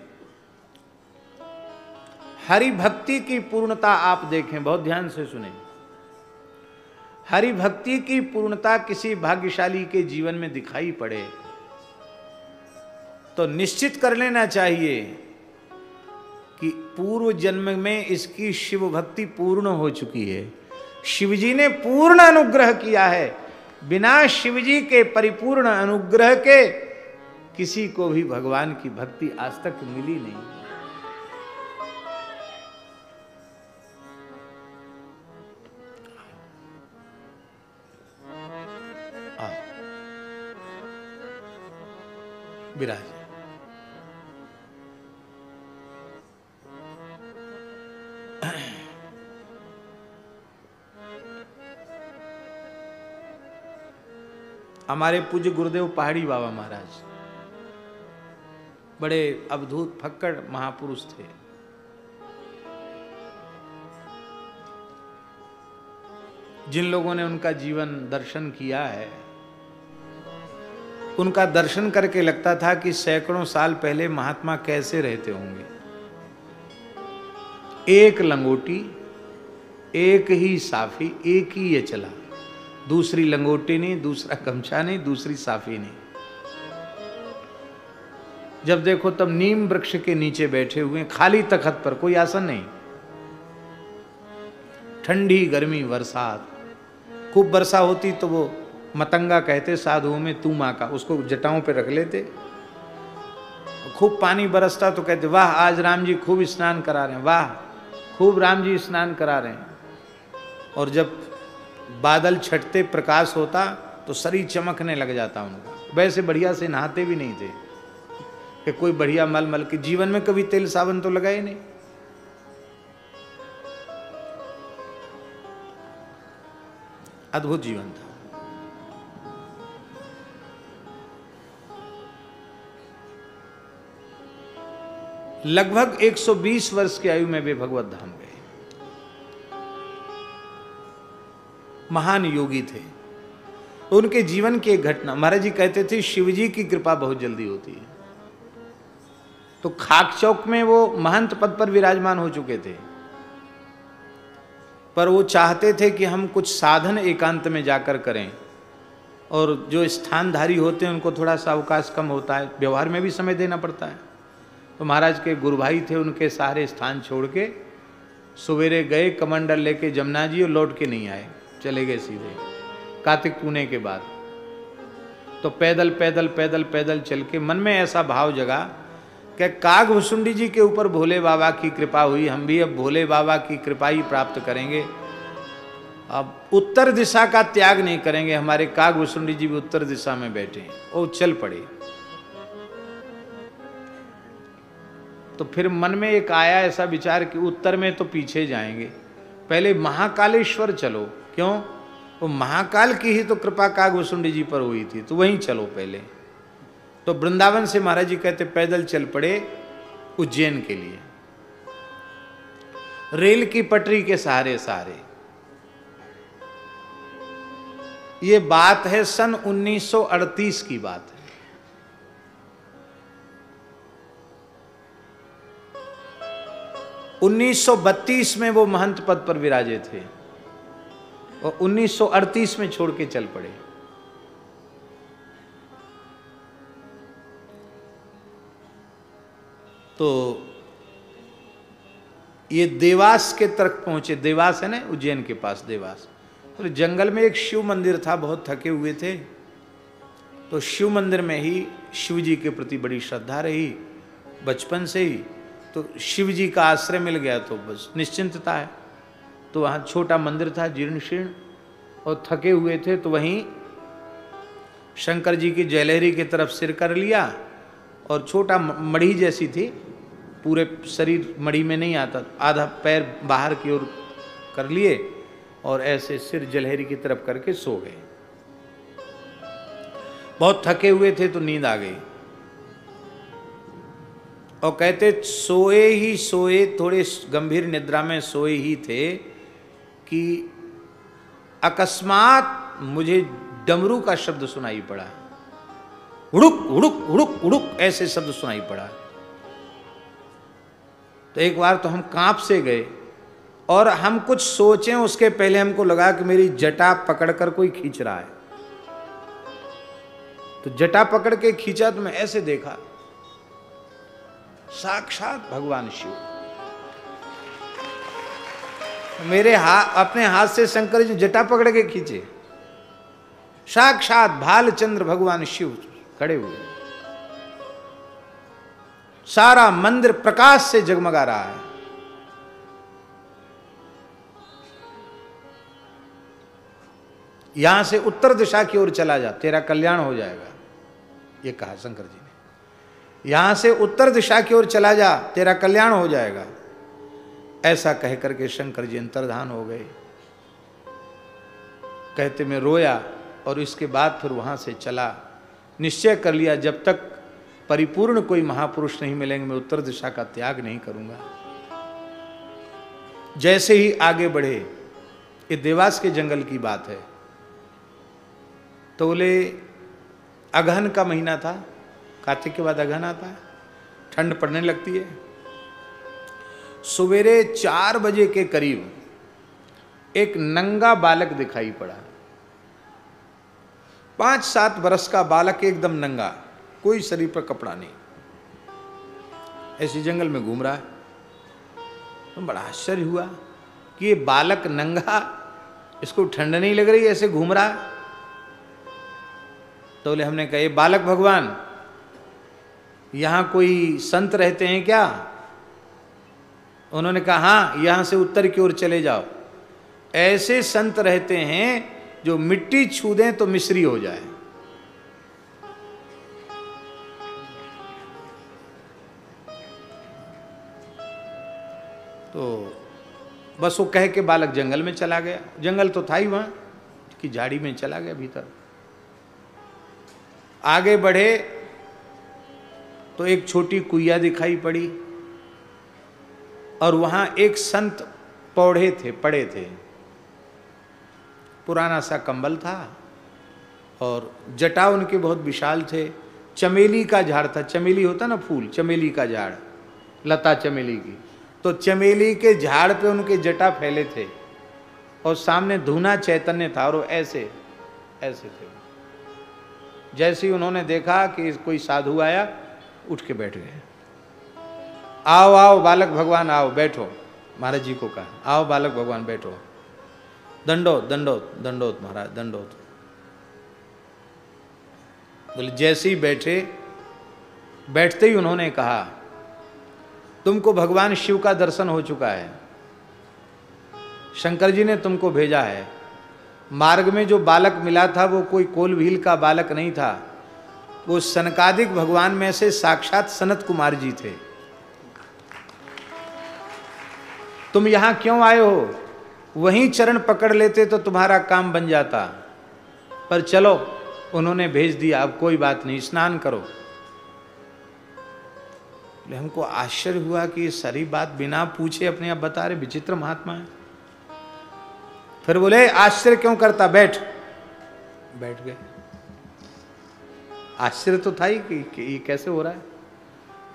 हरि भक्ति की पूर्णता आप देखें, बहुत ध्यान से सुने। हरि भक्ति की पूर्णता किसी भाग्यशाली के जीवन में दिखाई पड़े तो निश्चित कर लेना चाहिए कि पूर्व जन्म में इसकी शिव भक्ति पूर्ण हो चुकी है। शिवजी ने पूर्ण अनुग्रह किया है। बिना शिवजी के परिपूर्ण अनुग्रह के किसी को भी भगवान की भक्ति आज तक मिली नहीं। विराज हमारे पूज्य गुरुदेव पहाड़ी बाबा महाराज बड़े अद्भुत फक्कड़ महापुरुष थे। जिन लोगों ने उनका जीवन दर्शन किया है, उनका दर्शन करके लगता था कि सैकड़ों साल पहले महात्मा कैसे रहते होंगे। एक लंगोटी, एक ही साफी, एक ही ये चला, दूसरी लंगोटी नहीं, दूसरा गमछा नहीं, दूसरी साफी नहीं। जब देखो तब नीम वृक्ष के नीचे बैठे हुए, खाली तखत पर, कोई आसन नहीं। ठंडी गर्मी बरसात, खूब वर्षा होती तो वो मतंगा कहते साधुओं में, तू माँ का, उसको जटाओं पे रख लेते। खूब पानी बरसता तो कहते वाह आज राम जी खूब स्नान करा रहे हैं, वाह खूब राम जी स्नान करा रहे हैं। और जब बादल छटते, प्रकाश होता तो शरीर चमकने लग जाता उनका। वैसे बढ़िया से नहाते भी नहीं थे कि कोई बढ़िया मल मल के, जीवन में कभी तेल साबुन तो लगाए नहीं। अद्भुत जीवन था। लगभग 120 वर्ष की आयु में वे भगवत धाम गए। महान योगी थे। उनके जीवन की एक घटना, महाराज जी कहते थे शिव जी की कृपा बहुत जल्दी होती है। तो खाक चौक में वो महंत पद पर विराजमान हो चुके थे, पर वो चाहते थे कि हम कुछ साधन एकांत में जाकर करें, और जो स्थानधारी होते हैं उनको थोड़ा सा अवकाश कम होता है, व्यवहार में भी समय देना पड़ता है। तो महाराज के गुरु भाई थे, उनके सारे स्थान छोड़ के सवेरे गए कमंडल लेके जमुना जी, और लौट के नहीं आए, चले गए सीधे कार्तिक पूर्णे के बाद। तो पैदल पैदल पैदल पैदल चल के मन में ऐसा भाव जगा कि कागभुसुंडी जी के ऊपर भोले बाबा की कृपा हुई, हम भी अब भोले बाबा की कृपा ही प्राप्त करेंगे, अब उत्तर दिशा का त्याग नहीं करेंगे। हमारे कागभुसुंडी जी भी उत्तर दिशा में बैठे हैं, वो चल पड़े। तो फिर मन में एक आया ऐसा विचार कि उत्तर में तो पीछे जाएंगे, पहले महाकालेश्वर चलो। क्यों? वो महाकाल की ही तो कृपा कागभुसुंडी जी पर हुई थी, तो वहीं चलो पहले। तो वृंदावन से महाराज जी कहते पैदल चल पड़े उज्जैन के लिए, रेल की पटरी के सहारे सहारे। ये बात है सन 1938 की बात है। उन्नीस 1932 में वो महंत पद पर विराजे थे, और 1938 में छोड़ के चल पड़े। तो ये देवास के तरफ पहुंचे। देवास है ना उज्जैन के पास, देवास। तो जंगल में एक शिव मंदिर था, बहुत थके हुए थे। तो शिव मंदिर में ही शिव जी के प्रति बड़ी श्रद्धा रही बचपन से ही, तो शिव जी का आश्रय मिल गया तो बस निश्चिंतता है। तो वहाँ छोटा मंदिर था, जीर्ण शीर्ण, और थके हुए थे, तो वहीं शंकर जी की जयलहरी की तरफ सिर कर लिया, और छोटा मढ़ी जैसी थी, पूरे शरीर मढ़ी में नहीं आता, आधा पैर बाहर की ओर कर लिए, और ऐसे सिर जलहरी की तरफ करके सो गए। बहुत थके हुए थे तो नींद आ गई, और कहते सोए ही सोए, थोड़े गंभीर निद्रा में सोए ही थे कि अकस्मात मुझे डमरू का शब्द सुनाई पड़ा। उड़ुक उड़ुक उड़ुक उड़ुक ऐसे शब्द सुनाई पड़ा। तो एक बार तो हम कांप से गए, और हम कुछ सोचें उसके पहले हमको लगा कि मेरी जटा पकड़कर कोई खींच रहा है। तो जटा पकड़ के खींचा तो मैं ऐसे देखा, साक्षात भगवान शिव मेरे अपने हाथ से शंकर जी जटा पकड़ के खींचे। साक्षात भालचंद्र भगवान शिव खड़े हुए, सारा मंदिर प्रकाश से जगमगा रहा है। यहां से उत्तर दिशा की ओर चला जा, तेरा कल्याण हो जाएगा, ये कहा शंकर जी ने। यहां से उत्तर दिशा की ओर चला जा, तेरा कल्याण हो जाएगा। ऐसा कह करके शंकर जी अंतर्धान हो गए। कहते मैं रोया, और इसके बाद फिर वहां से चला, निश्चय कर लिया जब तक परिपूर्ण कोई महापुरुष नहीं मिलेंगे मैं उत्तर दिशा का त्याग नहीं करूंगा। जैसे ही आगे बढ़े, ये देवास के जंगल की बात है, तो बोले अगहन का महीना था, कार्तिक के बाद अगहन आता है, ठंड पड़ने लगती है। सवेरे 4 बजे के करीब एक नंगा बालक दिखाई पड़ा। 5-7 वर्ष का बालक, एकदम नंगा, कोई शरीर पर कपड़ा नहीं, ऐसे जंगल में घूम रहा है। तो बड़ा आश्चर्य हुआ कि ये बालक नंगा, इसको ठंड नहीं लग रही, ऐसे घूम रहा है। तो बोले, हमने कहा ये बालक भगवान, यहां कोई संत रहते हैं क्या? उन्होंने कहा हाँ, यहां से उत्तर की ओर चले जाओ, ऐसे संत रहते हैं जो मिट्टी छू दें तो मिश्री हो जाए। तो बस वो कह के बालक जंगल में चला गया। जंगल तो था ही वहां कि झाड़ी में चला गया भीतर। आगे बढ़े तो एक छोटी कुइया दिखाई पड़ी, और वहां एक संत पड़े थे। पुराना सा कंबल था और जटा उनके बहुत विशाल थे। चमेली का झाड़ था, चमेली होता ना फूल, चमेली का झाड़, लता चमेली की, तो चमेली के झाड़ पे उनके जटा फैले थे और सामने धूना चैतन्य था और वो ऐसे ऐसे थे। जैसे ही उन्होंने देखा कि कोई साधु आया, उठ के बैठ गए। आओ आओ बालक भगवान आओ, बैठो। महाराज जी को कहा, आओ बालक भगवान बैठो। दंडोत दंडोत दंडोत महाराज दंडोत। बोले जैसे ही बैठे, बैठते ही उन्होंने कहा, तुमको भगवान शिव का दर्शन हो चुका है, शंकर जी ने तुमको भेजा है। मार्ग में जो बालक मिला था वो कोई कोलभील का बालक नहीं था, वो सनकादिक भगवान में से साक्षात सनत कुमार जी थे। तुम यहां क्यों आए हो? वहीं चरण पकड़ लेते तो तुम्हारा काम बन जाता, पर चलो उन्होंने भेज दिया, अब कोई बात नहीं, स्नान करो। हमको आश्चर्य हुआ कि ये सारी बात बिना पूछे अपने आप बता रहे, विचित्र महात्मा है। फिर बोले आश्चर्य क्यों करता, बैठ। बैठ गए। आश्चर्य तो था ही कि ये कैसे हो रहा है।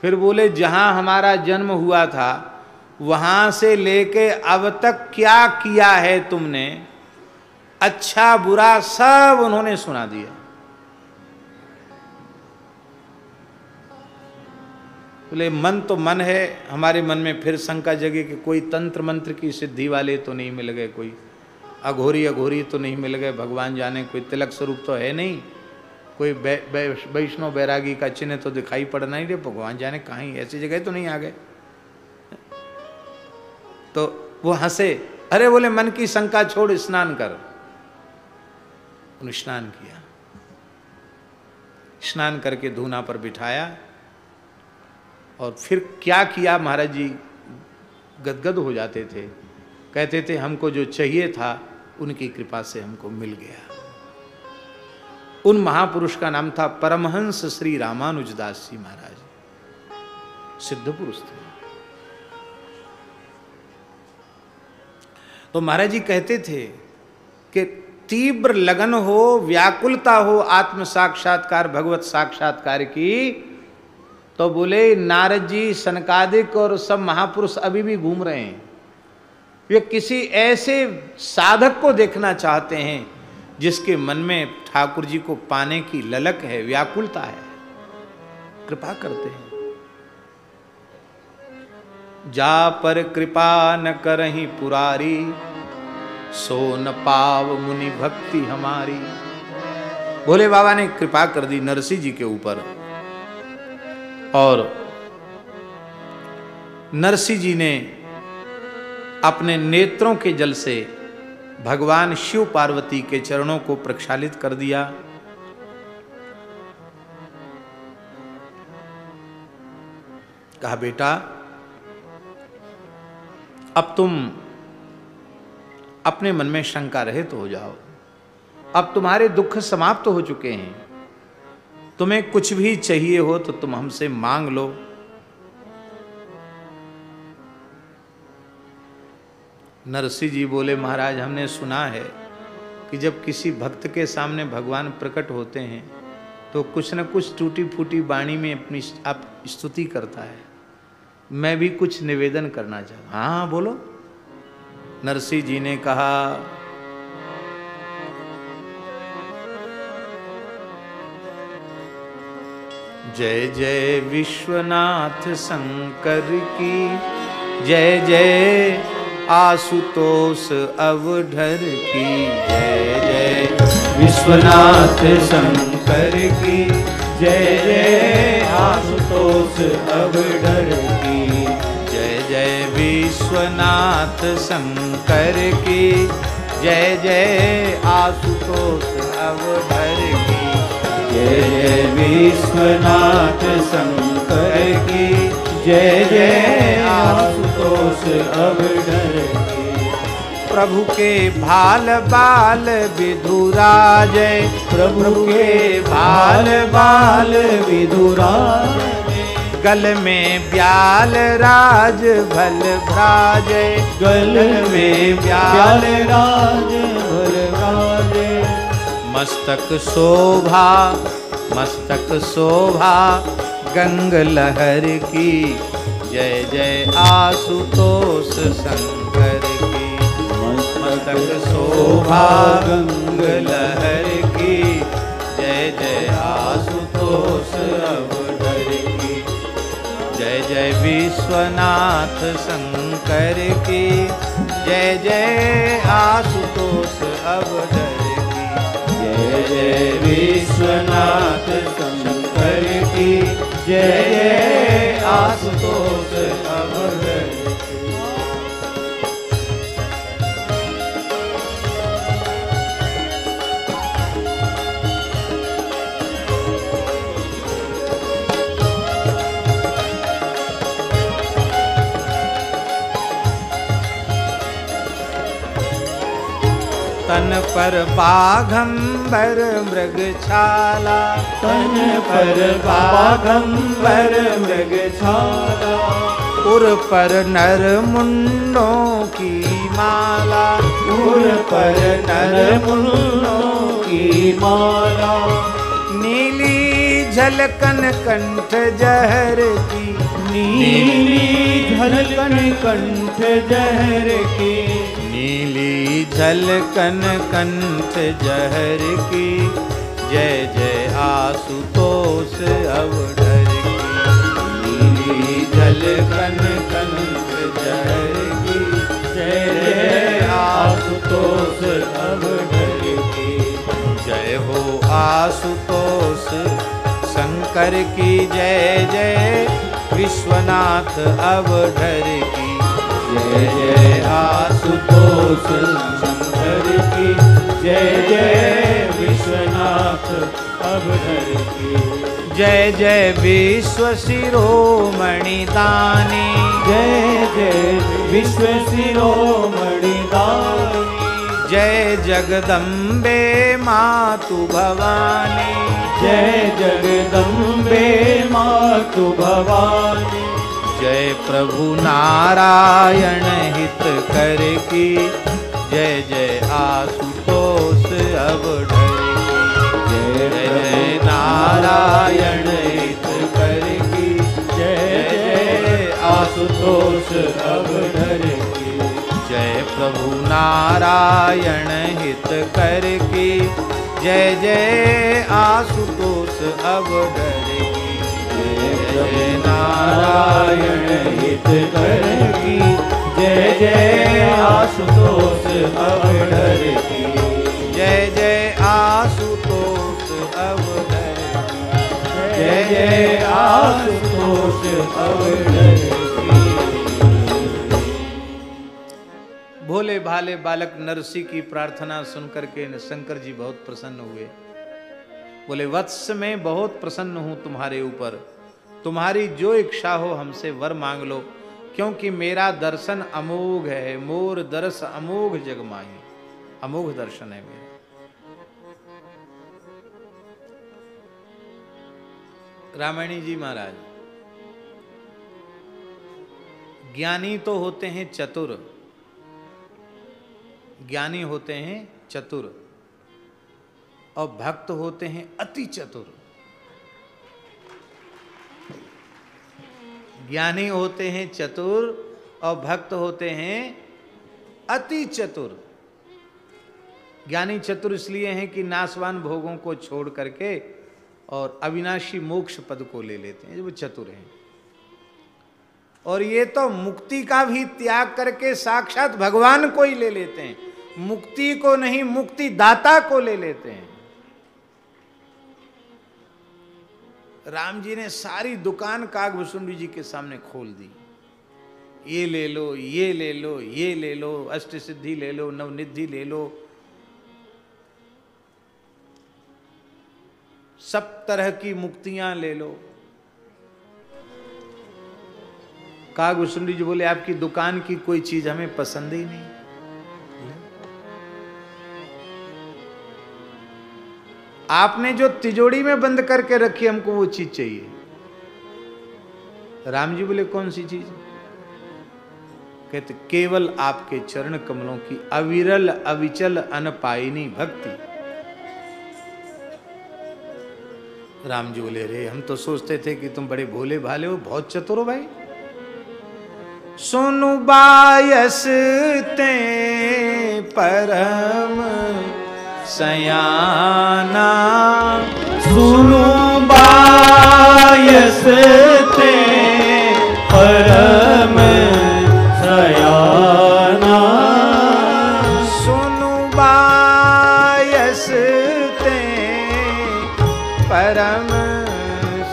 फिर बोले जहां हमारा जन्म हुआ था वहां से लेके अब तक क्या किया है तुमने, अच्छा बुरा सब उन्होंने सुना दिया। बोले मन तो मन है, हमारे मन में फिर शंका जगे कि कोई तंत्र मंत्र की सिद्धि वाले तो नहीं मिल गए, कोई अघोरी अघोरी तो नहीं मिल गए, भगवान जाने कोई तिलक स्वरूप तो है नहीं, कोई वैष्णव बैरागी का चिन्ह तो दिखाई पड़ नहीं दे, भगवान जाने कहीं ऐसी जगह तो नहीं आ गए। तो वो हंसे, अरे बोले मन की शंका छोड़, स्नान कर। उन्होंने स्नान किया, स्नान करके धूना पर बिठाया और फिर क्या किया, महाराज जी गदगद हो जाते थे, कहते थे हमको जो चाहिए था उनकी कृपा से हमको मिल गया। उन महापुरुष का नाम था परमहंस श्री रामानुजदास जी महाराज, सिद्ध पुरुष थे। तो महाराज जी कहते थे कि तीव्र लगन हो, व्याकुलता हो आत्म साक्षात्कार भगवत साक्षात्कार की, तो बोले नारद जी सनकादिक और सब महापुरुष अभी भी घूम रहे हैं, वे किसी ऐसे साधक को देखना चाहते हैं जिसके मन में ठाकुर जी को पाने की ललक है, व्याकुलता है, कृपा करते हैं। जा पर कृपा न करहीं पुरारी, सो न पाव मुनि भक्ति हमारी। भोले बाबा ने कृपा कर दी नरसिंह जी के ऊपर और नरसिंह जी ने अपने नेत्रों के जल से भगवान शिव पार्वती के चरणों को प्रक्षालित कर दिया। कहा बेटा अब तुम अपने मन में शंका रहित हो जाओ, अब तुम्हारे दुख समाप्त हो चुके हैं, तुम्हें कुछ भी चाहिए हो तो तुम हमसे मांग लो। नरसिंह जी बोले महाराज हमने सुना है कि जब किसी भक्त के सामने भगवान प्रकट होते हैं तो कुछ न कुछ टूटी फूटी वाणी में अपनी आप स्तुति करता है, मैं भी कुछ निवेदन करना चाहता। हाँ बोलो। नरसिंह जी ने कहा जय जय विश्वनाथ शंकर की, जय जय आशुतोष अवधर की, जय जय विश्वनाथ शंकर की, जय जय आशुतोष अवधर की, जय जय विश्वनाथ शंकर की, जय जय आशुतोष अवधर की, जय जय विश्वनाथ शंकर की, जय जय आशुतोष अवधर की। प्रभु के भाल बाल विधुराजय, प्रभु के भाल बाल विधुराजय, गल में ब्याल राज भल भ्राजय, गल में ब्याल राज भल भ्राजय, मस्तक शोभा, मस्तक शोभा गंग लहर की, जय जय आशुतोष शंकर की। मस्तक शोभा गंग लहर की, जय जय आशुतोष अवधर की। जय जय विश्वनाथ शंकर की, जय जय आशुतोष अवधर की। जय जय विश्वनाथ शंकर की, जय जय आशुतोष अवधर की। तन पर बाघंबर मृगछाला, तन पर बाघंबर मृगछाला। उर पर नर मुंडों की माला, उर पर नर मुंडों की माला। नीली झलकन कंठ जहर की, नीली झलकन कंठ जहर की। नीली झलकन कंठ जहर की, जय जय आशुतोष अवधर की। नीली झलकन कंठ जहर की, जय जय आशुतोष अवधर की। जय हो आशुतोष शंकर की, जय जय विश्वनाथ अवधर की। जय जय आशुतोष शंकर की, जय जय विश्वनाथ अवधर की। जय जय विश्व शिरोमणि दानी, जय जय विश्व शिरोमणि दानी। जय जगदम्बे मातु भवानी, जय जगदम्बे मातु भवानी। जय प्रभु नारायण हित कर की, जय जय आशुतोष अवधर की। जय जय नारायण हित कर की, जय जय आशुतोष अवधर की। जय प्रभु नारायण हित कर की, जय जय आशुतोष अवधर की। जय नारायण हित कर की, जय जय आशुतोष अवधर की। जय जय आशुतोष अवधर की, जय जय आशुतोष अवधर की। भोले भाले बालक नरसी की प्रार्थना सुनकर के शंकर जी बहुत प्रसन्न हुए। बोले वत्स मैं बहुत प्रसन्न हूं तुम्हारे ऊपर, तुम्हारी जो इच्छा हो हमसे वर मांग लो, क्योंकि मेरा दर्शन अमोघ है। मोर दर्श अमोघ जग माही, अमोघ दर्शन है मेरा। रामायणी जी महाराज, ज्ञानी तो होते हैं चतुर, ज्ञानी होते हैं चतुर, और भक्त होते हैं अति चतुर। ज्ञानी होते हैं चतुर और भक्त होते हैं अति चतुर। ज्ञानी चतुर इसलिए हैं कि नाशवान भोगों को छोड़ करके और अविनाशी मोक्ष पद को ले लेते हैं, वो चतुर हैं। और ये तो मुक्ति का भी त्याग करके साक्षात भगवान को ही ले लेते हैं, मुक्ति को नहीं, मुक्ति दाता को ले लेते हैं। राम जी ने सारी दुकान कागभूषुंडी जी के सामने खोल दी। ये ले लो, ये ले लो, ये ले लो, अष्ट सिद्धि ले लो, नवनिधि ले लो, सब तरह की मुक्तियां ले लो। कागभूषुंडी जी बोले आपकी दुकान की कोई चीज हमें पसंद ही नहीं। आपने जो तिजोरी में बंद करके रखी हमको वो चीज चाहिए। राम जी बोले कौन सी चीज? कहते केवल आपके चरण कमलों की अविरल अविचल अनपायिनी भक्ति। राम जी बोले, रे हम तो सोचते थे कि तुम बड़े भोले भाले हो, बहुत चतुर हो भाई। सुनु बायस ते परम सयाना, सुनु बायस ते परम सयाना, सुनु बायस ते परम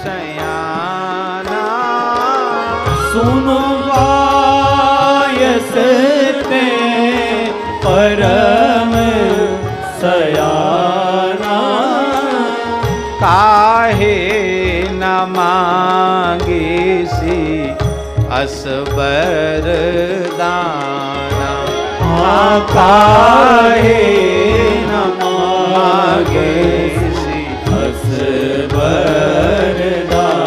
सयाना, सुनु बायस ते परम सयाना, काहे न मांगे सी असबर दाना, काहे न मांगे सी असबर दाना।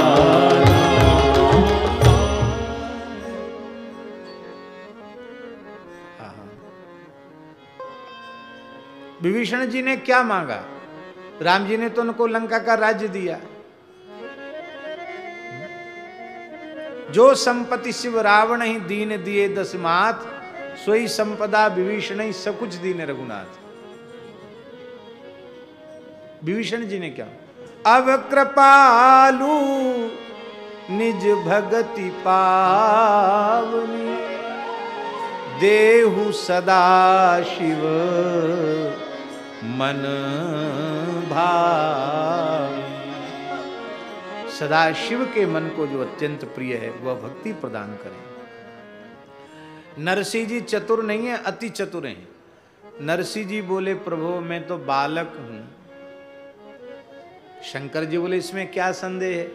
विभीषण जी ने क्या मांगा? राम जी ने तो उनको लंका का राज्य दिया। जो संपत्ति शिव रावण ही दीन दिए दसमात, सोई संपदा विभीषण ही सब कुछ दीन रघुनाथ। विभीषण जी ने क्या? अब कृपालु निज भगति पावनी, देहु सदा शिव मन भाव। सदा शिव के मन को जो अत्यंत प्रिय है वह भक्ति प्रदान करें। नरसिंह जी चतुर नहीं है, अति चतुर हैं। नरसिंह जी बोले, प्रभु मैं तो बालक हूं। शंकर जी बोले, इसमें क्या संदेह है?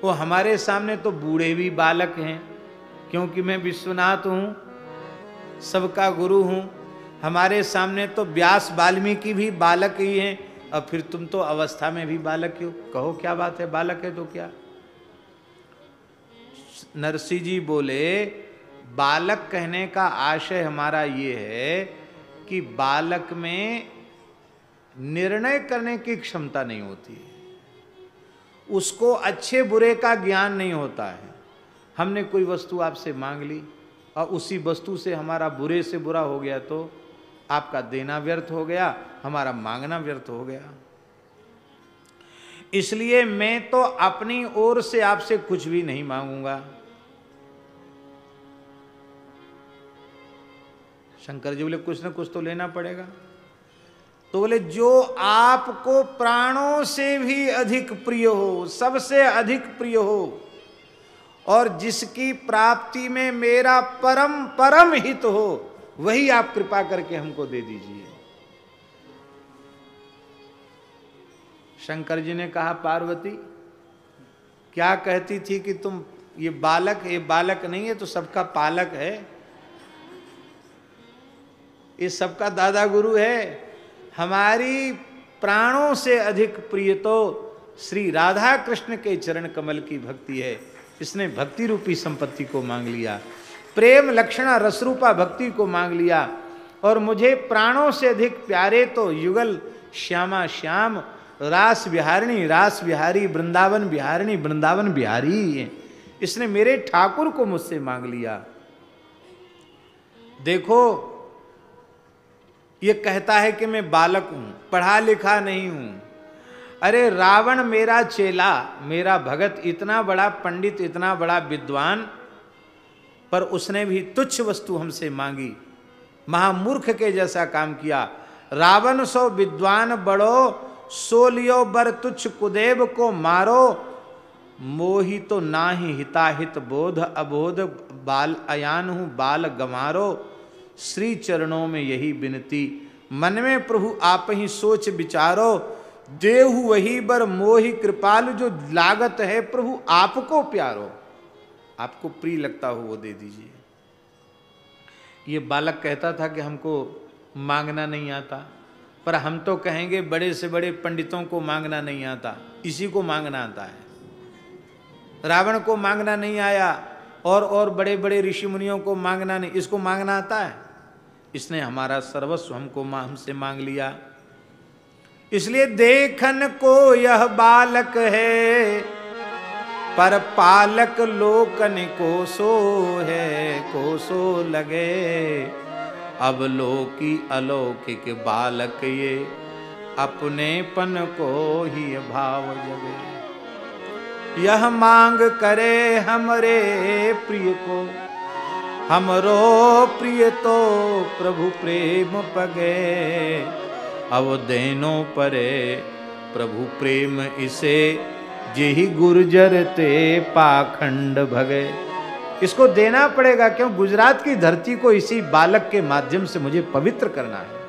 वो हमारे सामने तो बूढ़े भी बालक हैं, क्योंकि मैं विश्वनाथ हूं, सबका गुरु हूं। हमारे सामने तो व्यास वाल्मीकि भी बालक ही हैं, और फिर तुम तो अवस्था में भी बालक हो। कहो क्या बात है, बालक है तो क्या? नरसिंह जी बोले, बालक कहने का आशय हमारा ये है कि बालक में निर्णय करने की क्षमता नहीं होती है, उसको अच्छे बुरे का ज्ञान नहीं होता है। हमने कोई वस्तु आपसे मांग ली और उसी वस्तु से हमारा बुरे से बुरा हो गया तो आपका देना व्यर्थ हो गया, हमारा मांगना व्यर्थ हो गया। इसलिए मैं तो अपनी ओर से आपसे कुछ भी नहीं मांगूंगा। शंकर जी बोले, कुछ ना कुछ तो लेना पड़ेगा। तो बोले, जो आपको प्राणों से भी अधिक प्रिय हो, सबसे अधिक प्रिय हो, और जिसकी प्राप्ति में मेरा परम परम हित हो, वही आप कृपा करके हमको दे दीजिए। शंकर जी ने कहा, पार्वती क्या कहती थी कि तुम ये बालक नहीं है तो सबका पालक है, ये सबका दादा गुरु है। हमारी प्राणों से अधिक प्रिय तो श्री राधा कृष्ण के चरण कमल की भक्ति है। इसने भक्ति रूपी संपत्ति को मांग लिया, प्रेम लक्षणा रसरूपा भक्ति को मांग लिया, और मुझे प्राणों से अधिक प्यारे तो युगल श्यामा श्याम, रास विहारिणी रास विहारी, वृंदावन विहारिणी वृंदावन बिहारी। इसने मेरे ठाकुर को मुझसे मांग लिया। देखो, ये कहता है कि मैं बालक हूं, पढ़ा लिखा नहीं हूं। अरे रावण मेरा चेला, मेरा भगत, इतना बड़ा पंडित, इतना बड़ा विद्वान, पर उसने भी तुच्छ वस्तु हमसे मांगी, महामूर्ख के जैसा काम किया। रावण सो विद्वान बड़ो, सो लियो बर तुच्छ कुदेव को मारो, मोहि तो नाही हिताहित बोध, अबोध बाल अयान हूं बाल गमारो। श्री चरणों में यही विनती, मन में प्रभु आप ही सोच विचारो, देहु वही बर मोहि कृपालु, जो लागत है प्रभु आपको प्यारो, आपको प्रिय लगता हो वो दे दीजिए। ये बालक कहता था कि हमको मांगना नहीं आता, पर हम तो कहेंगे बड़े से बड़े पंडितों को मांगना नहीं आता, इसी को मांगना आता है। रावण को मांगना नहीं आया, और बड़े बड़े ऋषि मुनियों को मांगना नहीं, इसको मांगना आता है। इसने हमारा सर्वस्व हमसे मांग लिया। इसलिए देखन को यह बालक है, पर पालक लोकन को सो है, को सो लगे। अब लोकी अलौकिक बालक ये, अपनेपन को ही भाव जगे। यह मांग करे हमरे प्रिय को, हमरो प्रिय तो प्रभु प्रेम पगे। अब देनो परे प्रभु प्रेम इसे, जेहि गुर्जर ते पाखंड भगे। इसको देना पड़ेगा, क्यों? गुजरात की धरती को इसी बालक के माध्यम से मुझे पवित्र करना है।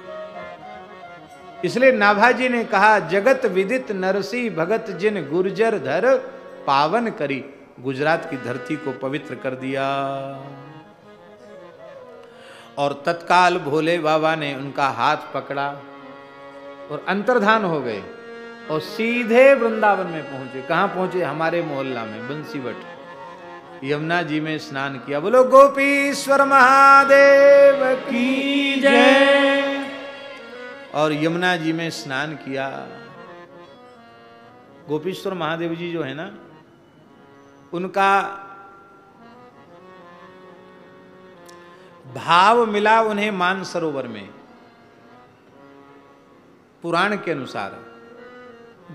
इसलिए नाभाजी ने कहा, जगत विदित नरसी भगत जिन गुर्जर धर पावन करी। गुजरात की धरती को पवित्र कर दिया। और तत्काल भोले बाबा ने उनका हाथ पकड़ा और अंतर्धान हो गए और सीधे वृंदावन में पहुंचे। कहां पहुंचे? हमारे मोहल्ला में बंसीवट। यमुना जी में स्नान किया। बोलो गोपीश्वर महादेव की जय। और यमुना जी में स्नान किया। गोपीश्वर महादेव जी जो है ना, उनका भाव मिला उन्हें मानसरोवर में। पुराण के अनुसार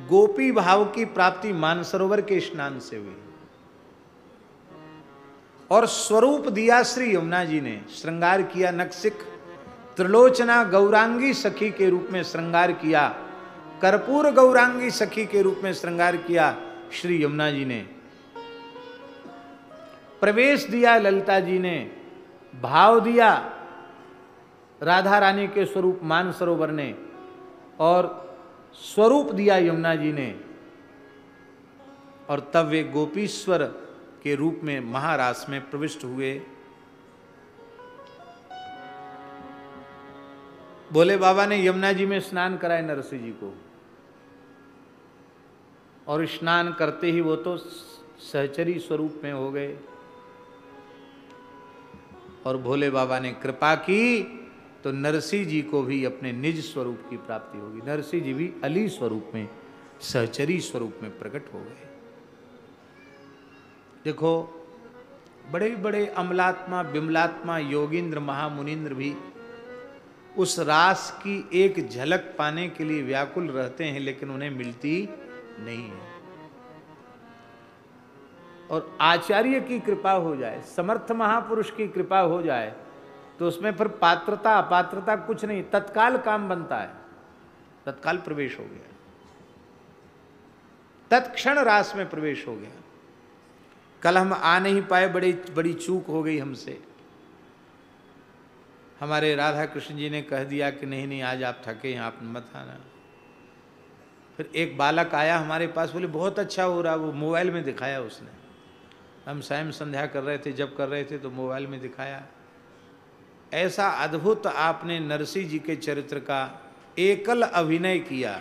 गोपी भाव की प्राप्ति मानसरोवर के स्नान से हुई। और स्वरूप दिया श्री यमुना जी ने। श्रृंगार किया नखसिख, त्रिलोचना गौरांगी सखी के रूप में श्रृंगार किया। कर्पूर गौरांगी सखी के रूप में श्रृंगार किया श्री यमुना जी ने। प्रवेश दिया ललिता जी ने। भाव दिया राधा रानी के स्वरूप मानसरोवर ने। और स्वरूप दिया यमुना जी ने। और तब वे गोपीश्वर के रूप में महारास में प्रविष्ट हुए। भोले बाबा ने यमुना जी में स्नान कराए नरसिंह जी को। और स्नान करते ही वो तो सहचरी स्वरूप में हो गए। और भोले बाबा ने कृपा की तो नरसिंह जी को भी अपने निज स्वरूप की प्राप्ति होगी। नरसिंह जी भी अली स्वरूप में, सहचरी स्वरूप में प्रकट हो गए। देखो, बड़े बड़े अमलात्मा, बिमलात्मा, योगींद्र, महामुनिंद्र भी उस रास की एक झलक पाने के लिए व्याकुल रहते हैं, लेकिन उन्हें मिलती नहीं है। और आचार्य की कृपा हो जाए, समर्थ महापुरुष की कृपा हो जाए, तो उसमें फिर पात्रता अपात्रता कुछ नहीं, तत्काल काम बनता है। तत्काल प्रवेश हो गया, तत्क्षण रास में प्रवेश हो गया। कल हम आ नहीं पाए, बड़ी चूक हो गई हमसे। हमारे राधा कृष्ण जी ने कह दिया कि नहीं नहीं, आज आप थके हैं, आप मत आना। फिर एक बालक आया हमारे पास, बोले बहुत अच्छा हो रहा। वो मोबाइल में दिखाया उसने। हम सायं संध्या कर रहे थे, जब कर रहे थे तो मोबाइल में दिखाया। ऐसा अद्भुत आपने नरसिंह जी के चरित्र का एकल अभिनय किया।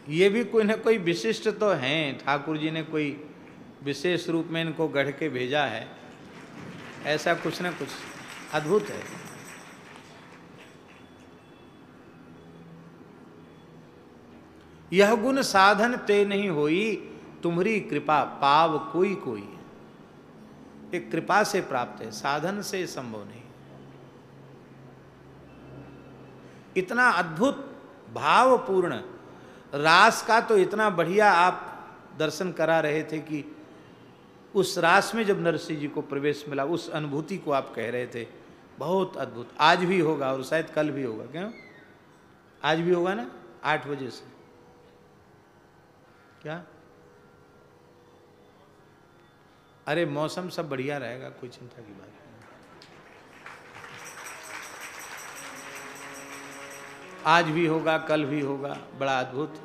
ये भी कोई ना कोई विशिष्ट तो हैं, ठाकुर जी ने कोई विशेष रूप में इनको गढ़ के भेजा है। ऐसा कुछ ना कुछ अद्भुत है। यह गुण साधन ते नहीं होई, तुम्हारी कृपा पाव कोई कोई। एक कृपा से प्राप्त है, साधन से संभव नहीं। इतना अद्भुत भावपूर्ण रास का तो इतना बढ़िया आप दर्शन करा रहे थे कि उस रास में जब नरसिंह जी को प्रवेश मिला, उस अनुभूति को आप कह रहे थे, बहुत अद्भुत। आज भी होगा और शायद कल भी होगा। क्यों? आज भी होगा ना, 8 बजे से। क्या? अरे मौसम सब बढ़िया रहेगा, कोई चिंता की बात नहीं। आज भी होगा, कल भी होगा, बड़ा अद्भुत।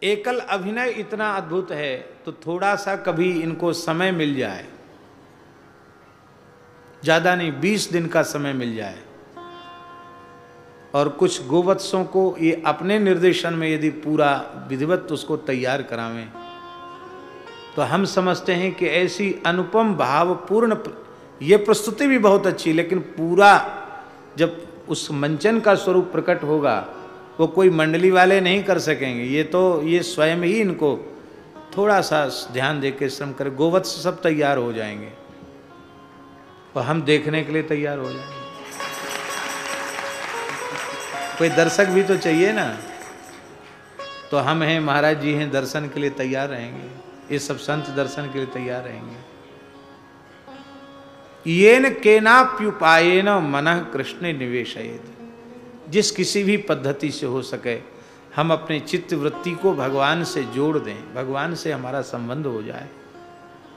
एकल अभिनय इतना अद्भुत है, तो थोड़ा सा कभी इनको समय मिल जाए, ज्यादा नहीं, 20 दिन का समय मिल जाए, और कुछ गोवत्सों को ये अपने निर्देशन में यदि पूरा विधिवत उसको तैयार करावें, तो हम समझते हैं कि ऐसी अनुपम भावपूर्ण, ये प्रस्तुति भी बहुत अच्छी, लेकिन पूरा जब उस मंचन का स्वरूप प्रकट होगा वो कोई मंडली वाले नहीं कर सकेंगे। ये स्वयं ही इनको थोड़ा सा ध्यान दे के श्रम करें। गोवत्स सब तैयार हो जाएंगे और हम देखने के लिए तैयार हो जाएंगे। कोई दर्शक भी तो चाहिए ना। तो हम हैं, महाराज जी हैं, दर्शन के लिए तैयार रहेंगे। ये सब संत दर्शन के लिए तैयार रहेंगे। येन केनाप्युपायेन मनः कृष्णे निवेशयेत्, जिस किसी भी पद्धति से हो सके हम अपने चित्त वृत्ति को भगवान से जोड़ दें, भगवान से हमारा संबंध हो जाए।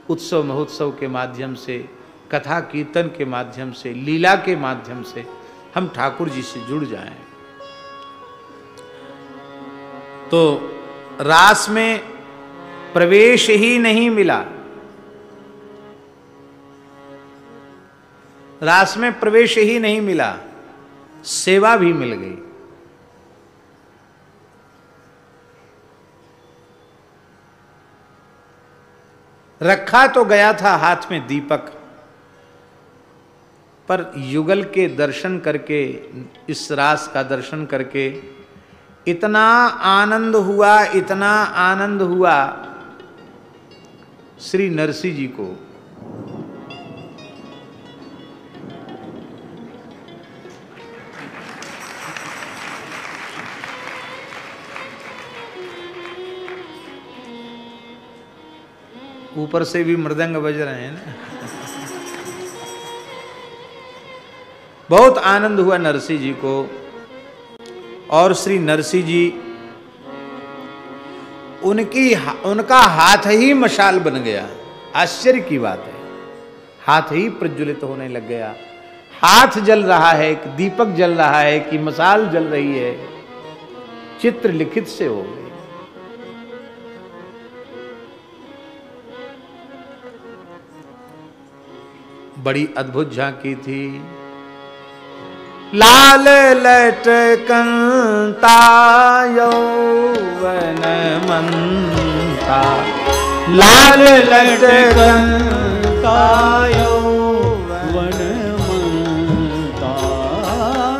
उत्सव महोत्सव के माध्यम से, कथा कीर्तन के माध्यम से, लीला के माध्यम से हम ठाकुर जी से जुड़ जाएं। तो रास में प्रवेश ही नहीं मिला, रास में प्रवेश ही नहीं मिला, सेवा भी मिल गई। रखा तो गया था हाथ में दीपक, पर युगल के दर्शन करके, इस रास का दर्शन करके इतना आनंद हुआ, इतना आनंद हुआ श्री नरसिंह जी को। ऊपर से भी मृदंग बज रहे हैं ना। बहुत आनंद हुआ नरसिंह जी को। और श्री नरसिंह जी, उनका हाथ ही मशाल बन गया। आश्चर्य की बात है, हाथ ही प्रज्वलित होने लग गया। हाथ जल रहा है, एक दीपक जल रहा है कि मशाल जल रही है, चित्र लिखित से हो गई। बड़ी अद्भुत झांकी थी। लाल लटकंता यौवन मंता, लाल लटकंता यौवन मंता,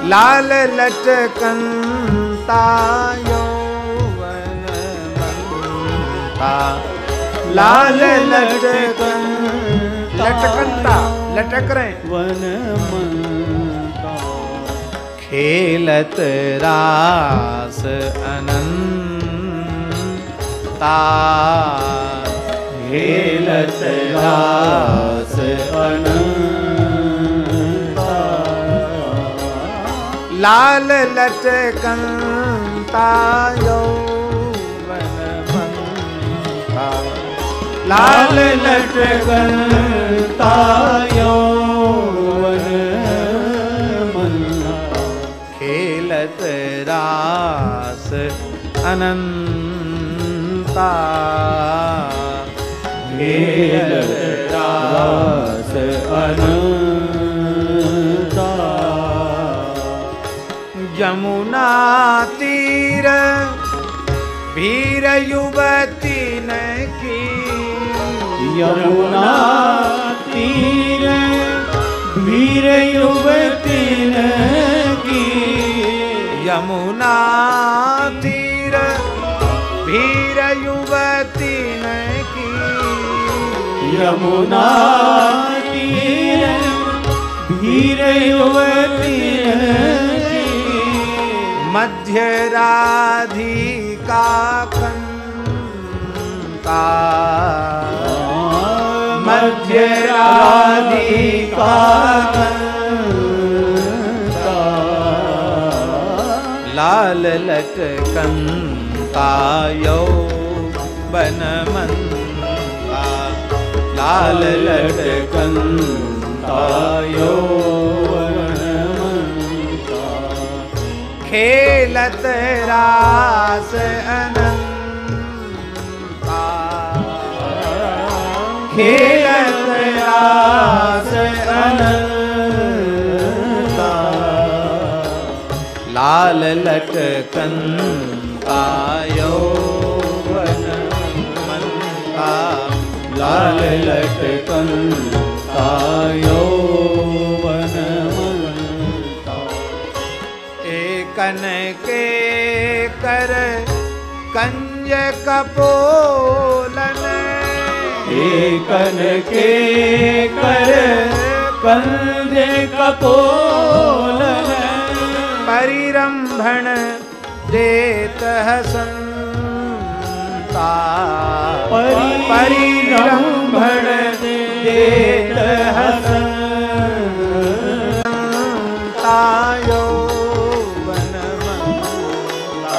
लाल लटकंता यौवन मंता, लाल लटकंता, लटक रहे वन मंता, खेलत रास अनंता, खेलत रास अनंता, लाल लटकंता यौवन मंता, लाल लटकंता यौवन मंता, खेलत रास अनंता, खेलत रास अनंता। यमुना तीर भीर युवती न की, यमुना तीर भीर युवती न की, यमुना तीर भीर युवती न की, यमुना तीर भीर युवती न की, मध्य राधिका कंता, मध्य राधिका कंता, लाल लटकंता यौवन मंता, लाल लटकंता यौवन मंता, खेलत रास अनंता, खेलत रास अनंता, लाल लटकंता यौवन मंता, लाल लटकनता यौवन मनता। एकन के कर कंज कपोलन, एकन के कर कंज कपोलन, परिरंभण देत हसंता, परिरंभण देत हसंता यौवन मनता।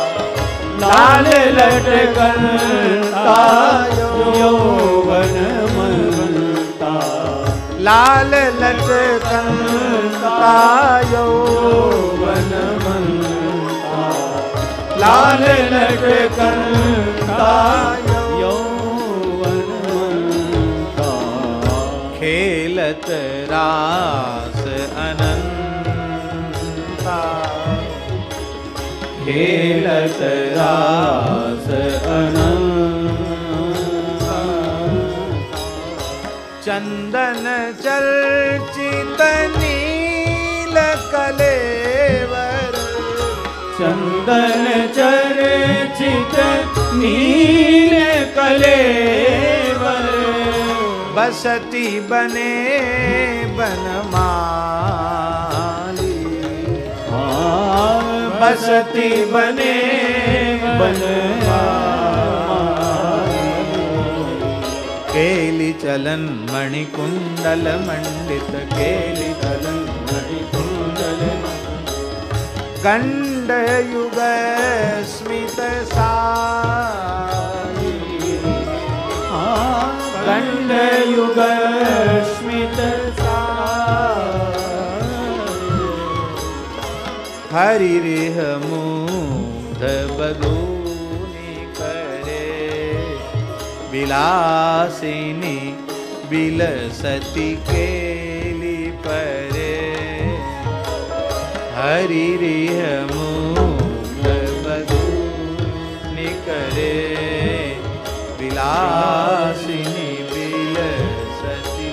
लाल लटकनता यौवन मनता। लाल लटकनता यौवन मनता। लाल लटकनता यौवन मनता। खेलत रास अनंता, खेलत रास अनंता। चंदन चर्चित नील कलेवर, चंदन चर्चित नील कलेवर। बसती बने बनमाली, बसती बने बनमाली। केली चलन मणिकुंडल मंडित, केली चलन मणिकुंडल गंड युग स्मित सारी, गंड युग स्मित हरि रेह मूढ़ बदूनी करे, विलासिनी बिलसती केली परे। हरि रेह मूढ़ बदूनी करे, विलासिनी बिलसती।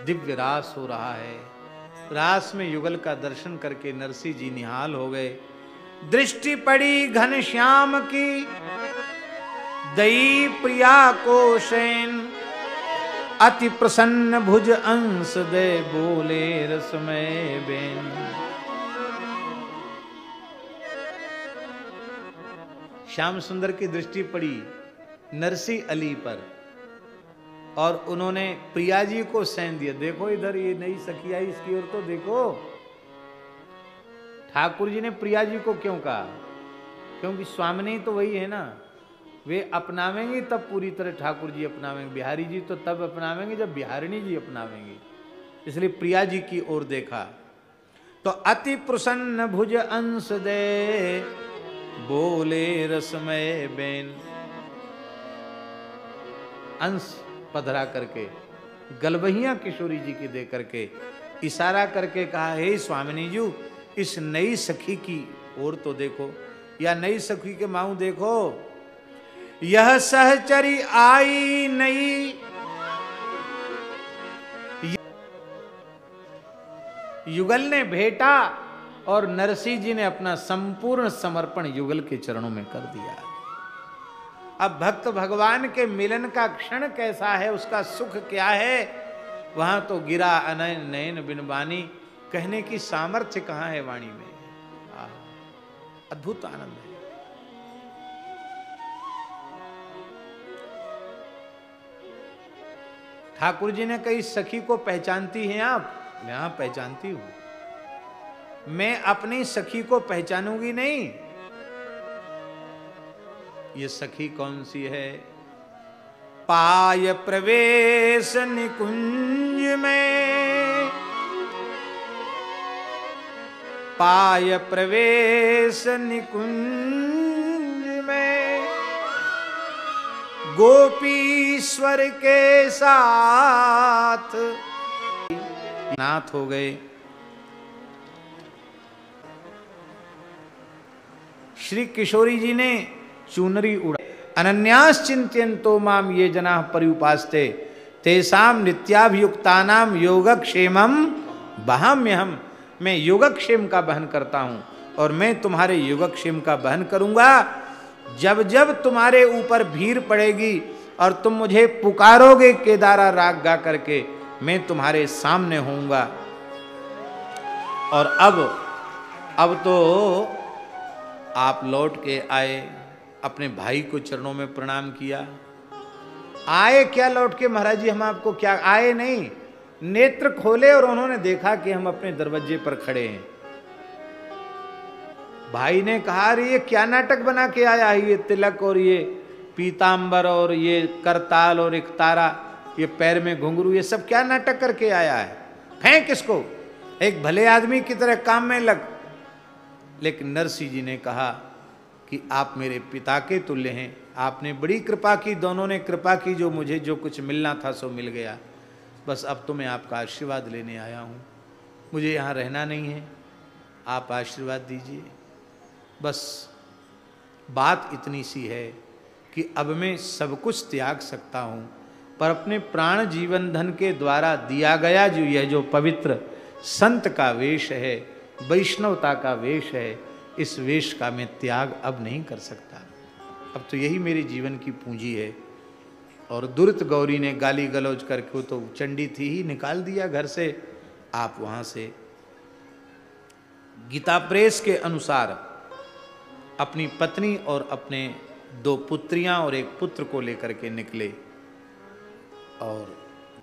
दिव्य रास हो रहा है। रास में युगल का दर्शन करके नरसिंह जी निहाल हो गए। दृष्टि पड़ी घनश्याम की, दई प्रिया को शैन, अति प्रसन्न भुज अंश दे बोले रसमय बेन। श्याम सुंदर की दृष्टि पड़ी नरसिंह अली पर और उन्होंने प्रिया जी को सैन दिया। देखो इधर ये नई सखी आई, इसकी ओर तो देखो। ठाकुर जी ने प्रिया जी को क्यों कहा? क्योंकि स्वामिनी तो वही है ना, वे अपनावेंगे तब पूरी तरह ठाकुर जी अपनावेंगे। बिहारी जी तो तब अपनावेंगे जब बिहारिणी जी अपनावेंगे, इसलिए प्रिया जी की ओर देखा तो अति प्रसन्न भुज अंश दे बोले रसमय बेन। अंश पधरा करके गलबहिया किशोरी जी की दे करके इशारा करके कहा, हे स्वामिनी जी, इस नई सखी की ओर तो देखो, या नई सखी के माऊ देखो। यह सहचरी आई नई, युगल ने भेटा और नरसिंह जी ने अपना संपूर्ण समर्पण युगल के चरणों में कर दिया। अब भक्त भगवान के मिलन का क्षण कैसा है, उसका सुख क्या है, वहां तो गिरा अनयन नयन बिनबानी, कहने की सामर्थ्य कहां है वाणी में। अद्भुत आनंद है। ठाकुर जी ने कही, सखी को पहचानती हैं आप? मैं पहचानती हूं। मैं अपनी सखी को पहचानूंगी नहीं? ये सखी कौन सी है? पाय प्रवेश निकुंज में, पाय प्रवेश निकुंज में, गोपीश्वर के साथ नाथ हो गए। श्री किशोरी जी ने चुनरी उड़ा। अनन्यास चिंत्यन्तो माम ये जना पर्युपास्ते तेसाम नित्याभियुक्तानाम योगक्षेमम वहाम्यहम। मैं योगक्षेम का वहन करता हूं और मैं तुम्हारे योगक्षेम का वहन करूंगा। जब जब तुम्हारे ऊपर भीड़ पड़ेगी और तुम मुझे पुकारोगे केदारा राग गा करके, मैं तुम्हारे सामने होऊंगा। और अब तो आप लौट के आए, अपने भाई को चरणों में प्रणाम किया। आए क्या लौट के महाराज जी, हम आपको क्या आए नहीं, नेत्र खोले और उन्होंने देखा कि हम अपने दरवाजे पर खड़े हैं। भाई ने कहा, अरे ये क्या नाटक बना के आया है, ये तिलक और ये पीतांबर और ये करताल और एक तारा, ये पैर में घुंघरू, ये सब क्या नाटक करके आया है, फेंक इसको, एक भले आदमी की तरह काम में लग। लेकिन नरसिंह जी ने कहा कि आप मेरे पिता के तुल्य हैं, आपने बड़ी कृपा की, दोनों ने कृपा की, जो मुझे जो कुछ मिलना था सो मिल गया। बस अब तो मैं आपका आशीर्वाद लेने आया हूँ, मुझे यहाँ रहना नहीं है, आप आशीर्वाद दीजिए। बस बात इतनी सी है कि अब मैं सब कुछ त्याग सकता हूँ, पर अपने प्राण जीवन धन के द्वारा दिया गया जो यह जो पवित्र संत का वेश है, वैष्णवता का वेश है, इस वेश का मैं त्याग अब नहीं कर सकता। अब तो यही मेरे जीवन की पूंजी है। और दुर्त गौरी ने गाली गलौज करके, वो तो चंडी थी ही, निकाल दिया घर से। आप वहाँ से गीता प्रेस के अनुसार अपनी पत्नी और अपने 2 पुत्रियां और एक पुत्र को लेकर के निकले। और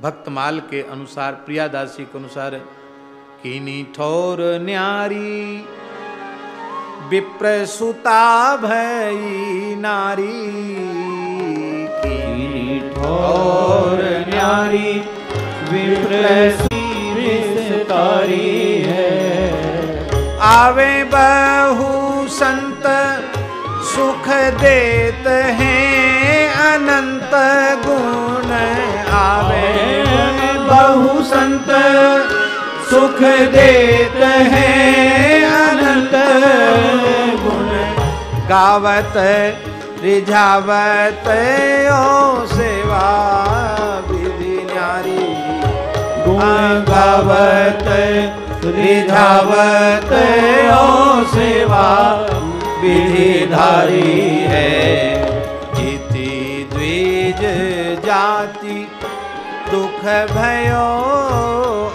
भक्तमाल के अनुसार, प्रियादासी के अनुसार, किनी ठोर न्यारी विप्रसुता भई नारी, किनी ठोर न्यारी विप्रसुतारी है। आवे बहु संत सुख देत हैं अनंत गुण, आवे बहु संत सुख देत हैं अनंत गुण। गावत रिझावत ओ सेवा विधि न्यारी, गुण गावत रिझावत ओ सेवा विधिधारी है। इति द्विज जाति दुख भयो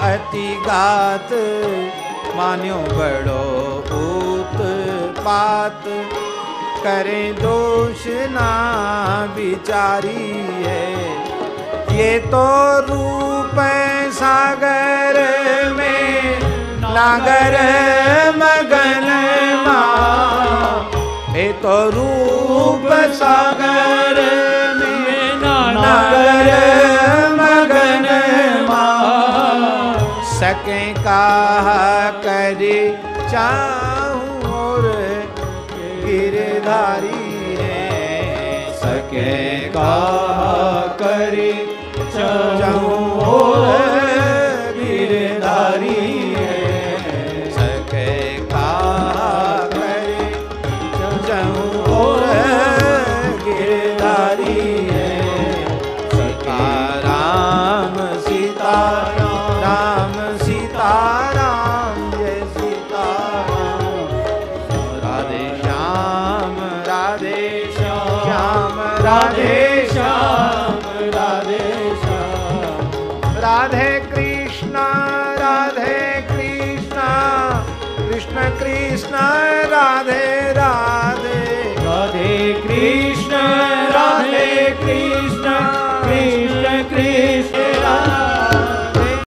अति गात, मान्यो बड़ो उत्पात, करे दोष ना विचारी है। ये तो रूप सागर में नागर मगन माँ, ये तो रूप सागर में नागर मगन माँ, सके कहा करे चाहूं और गिरधारी है। सके कहा करे चाहूं और गिरधारी है। सके कहा करे चाहूं और गिरधारी है। सीताराम सीताराम सीताराम जय सीताराम, राधे श्याम राधे श्याम राधे श्याम राधे श्याम, राधे कृष्णा कृष्ण कृष्ण राधे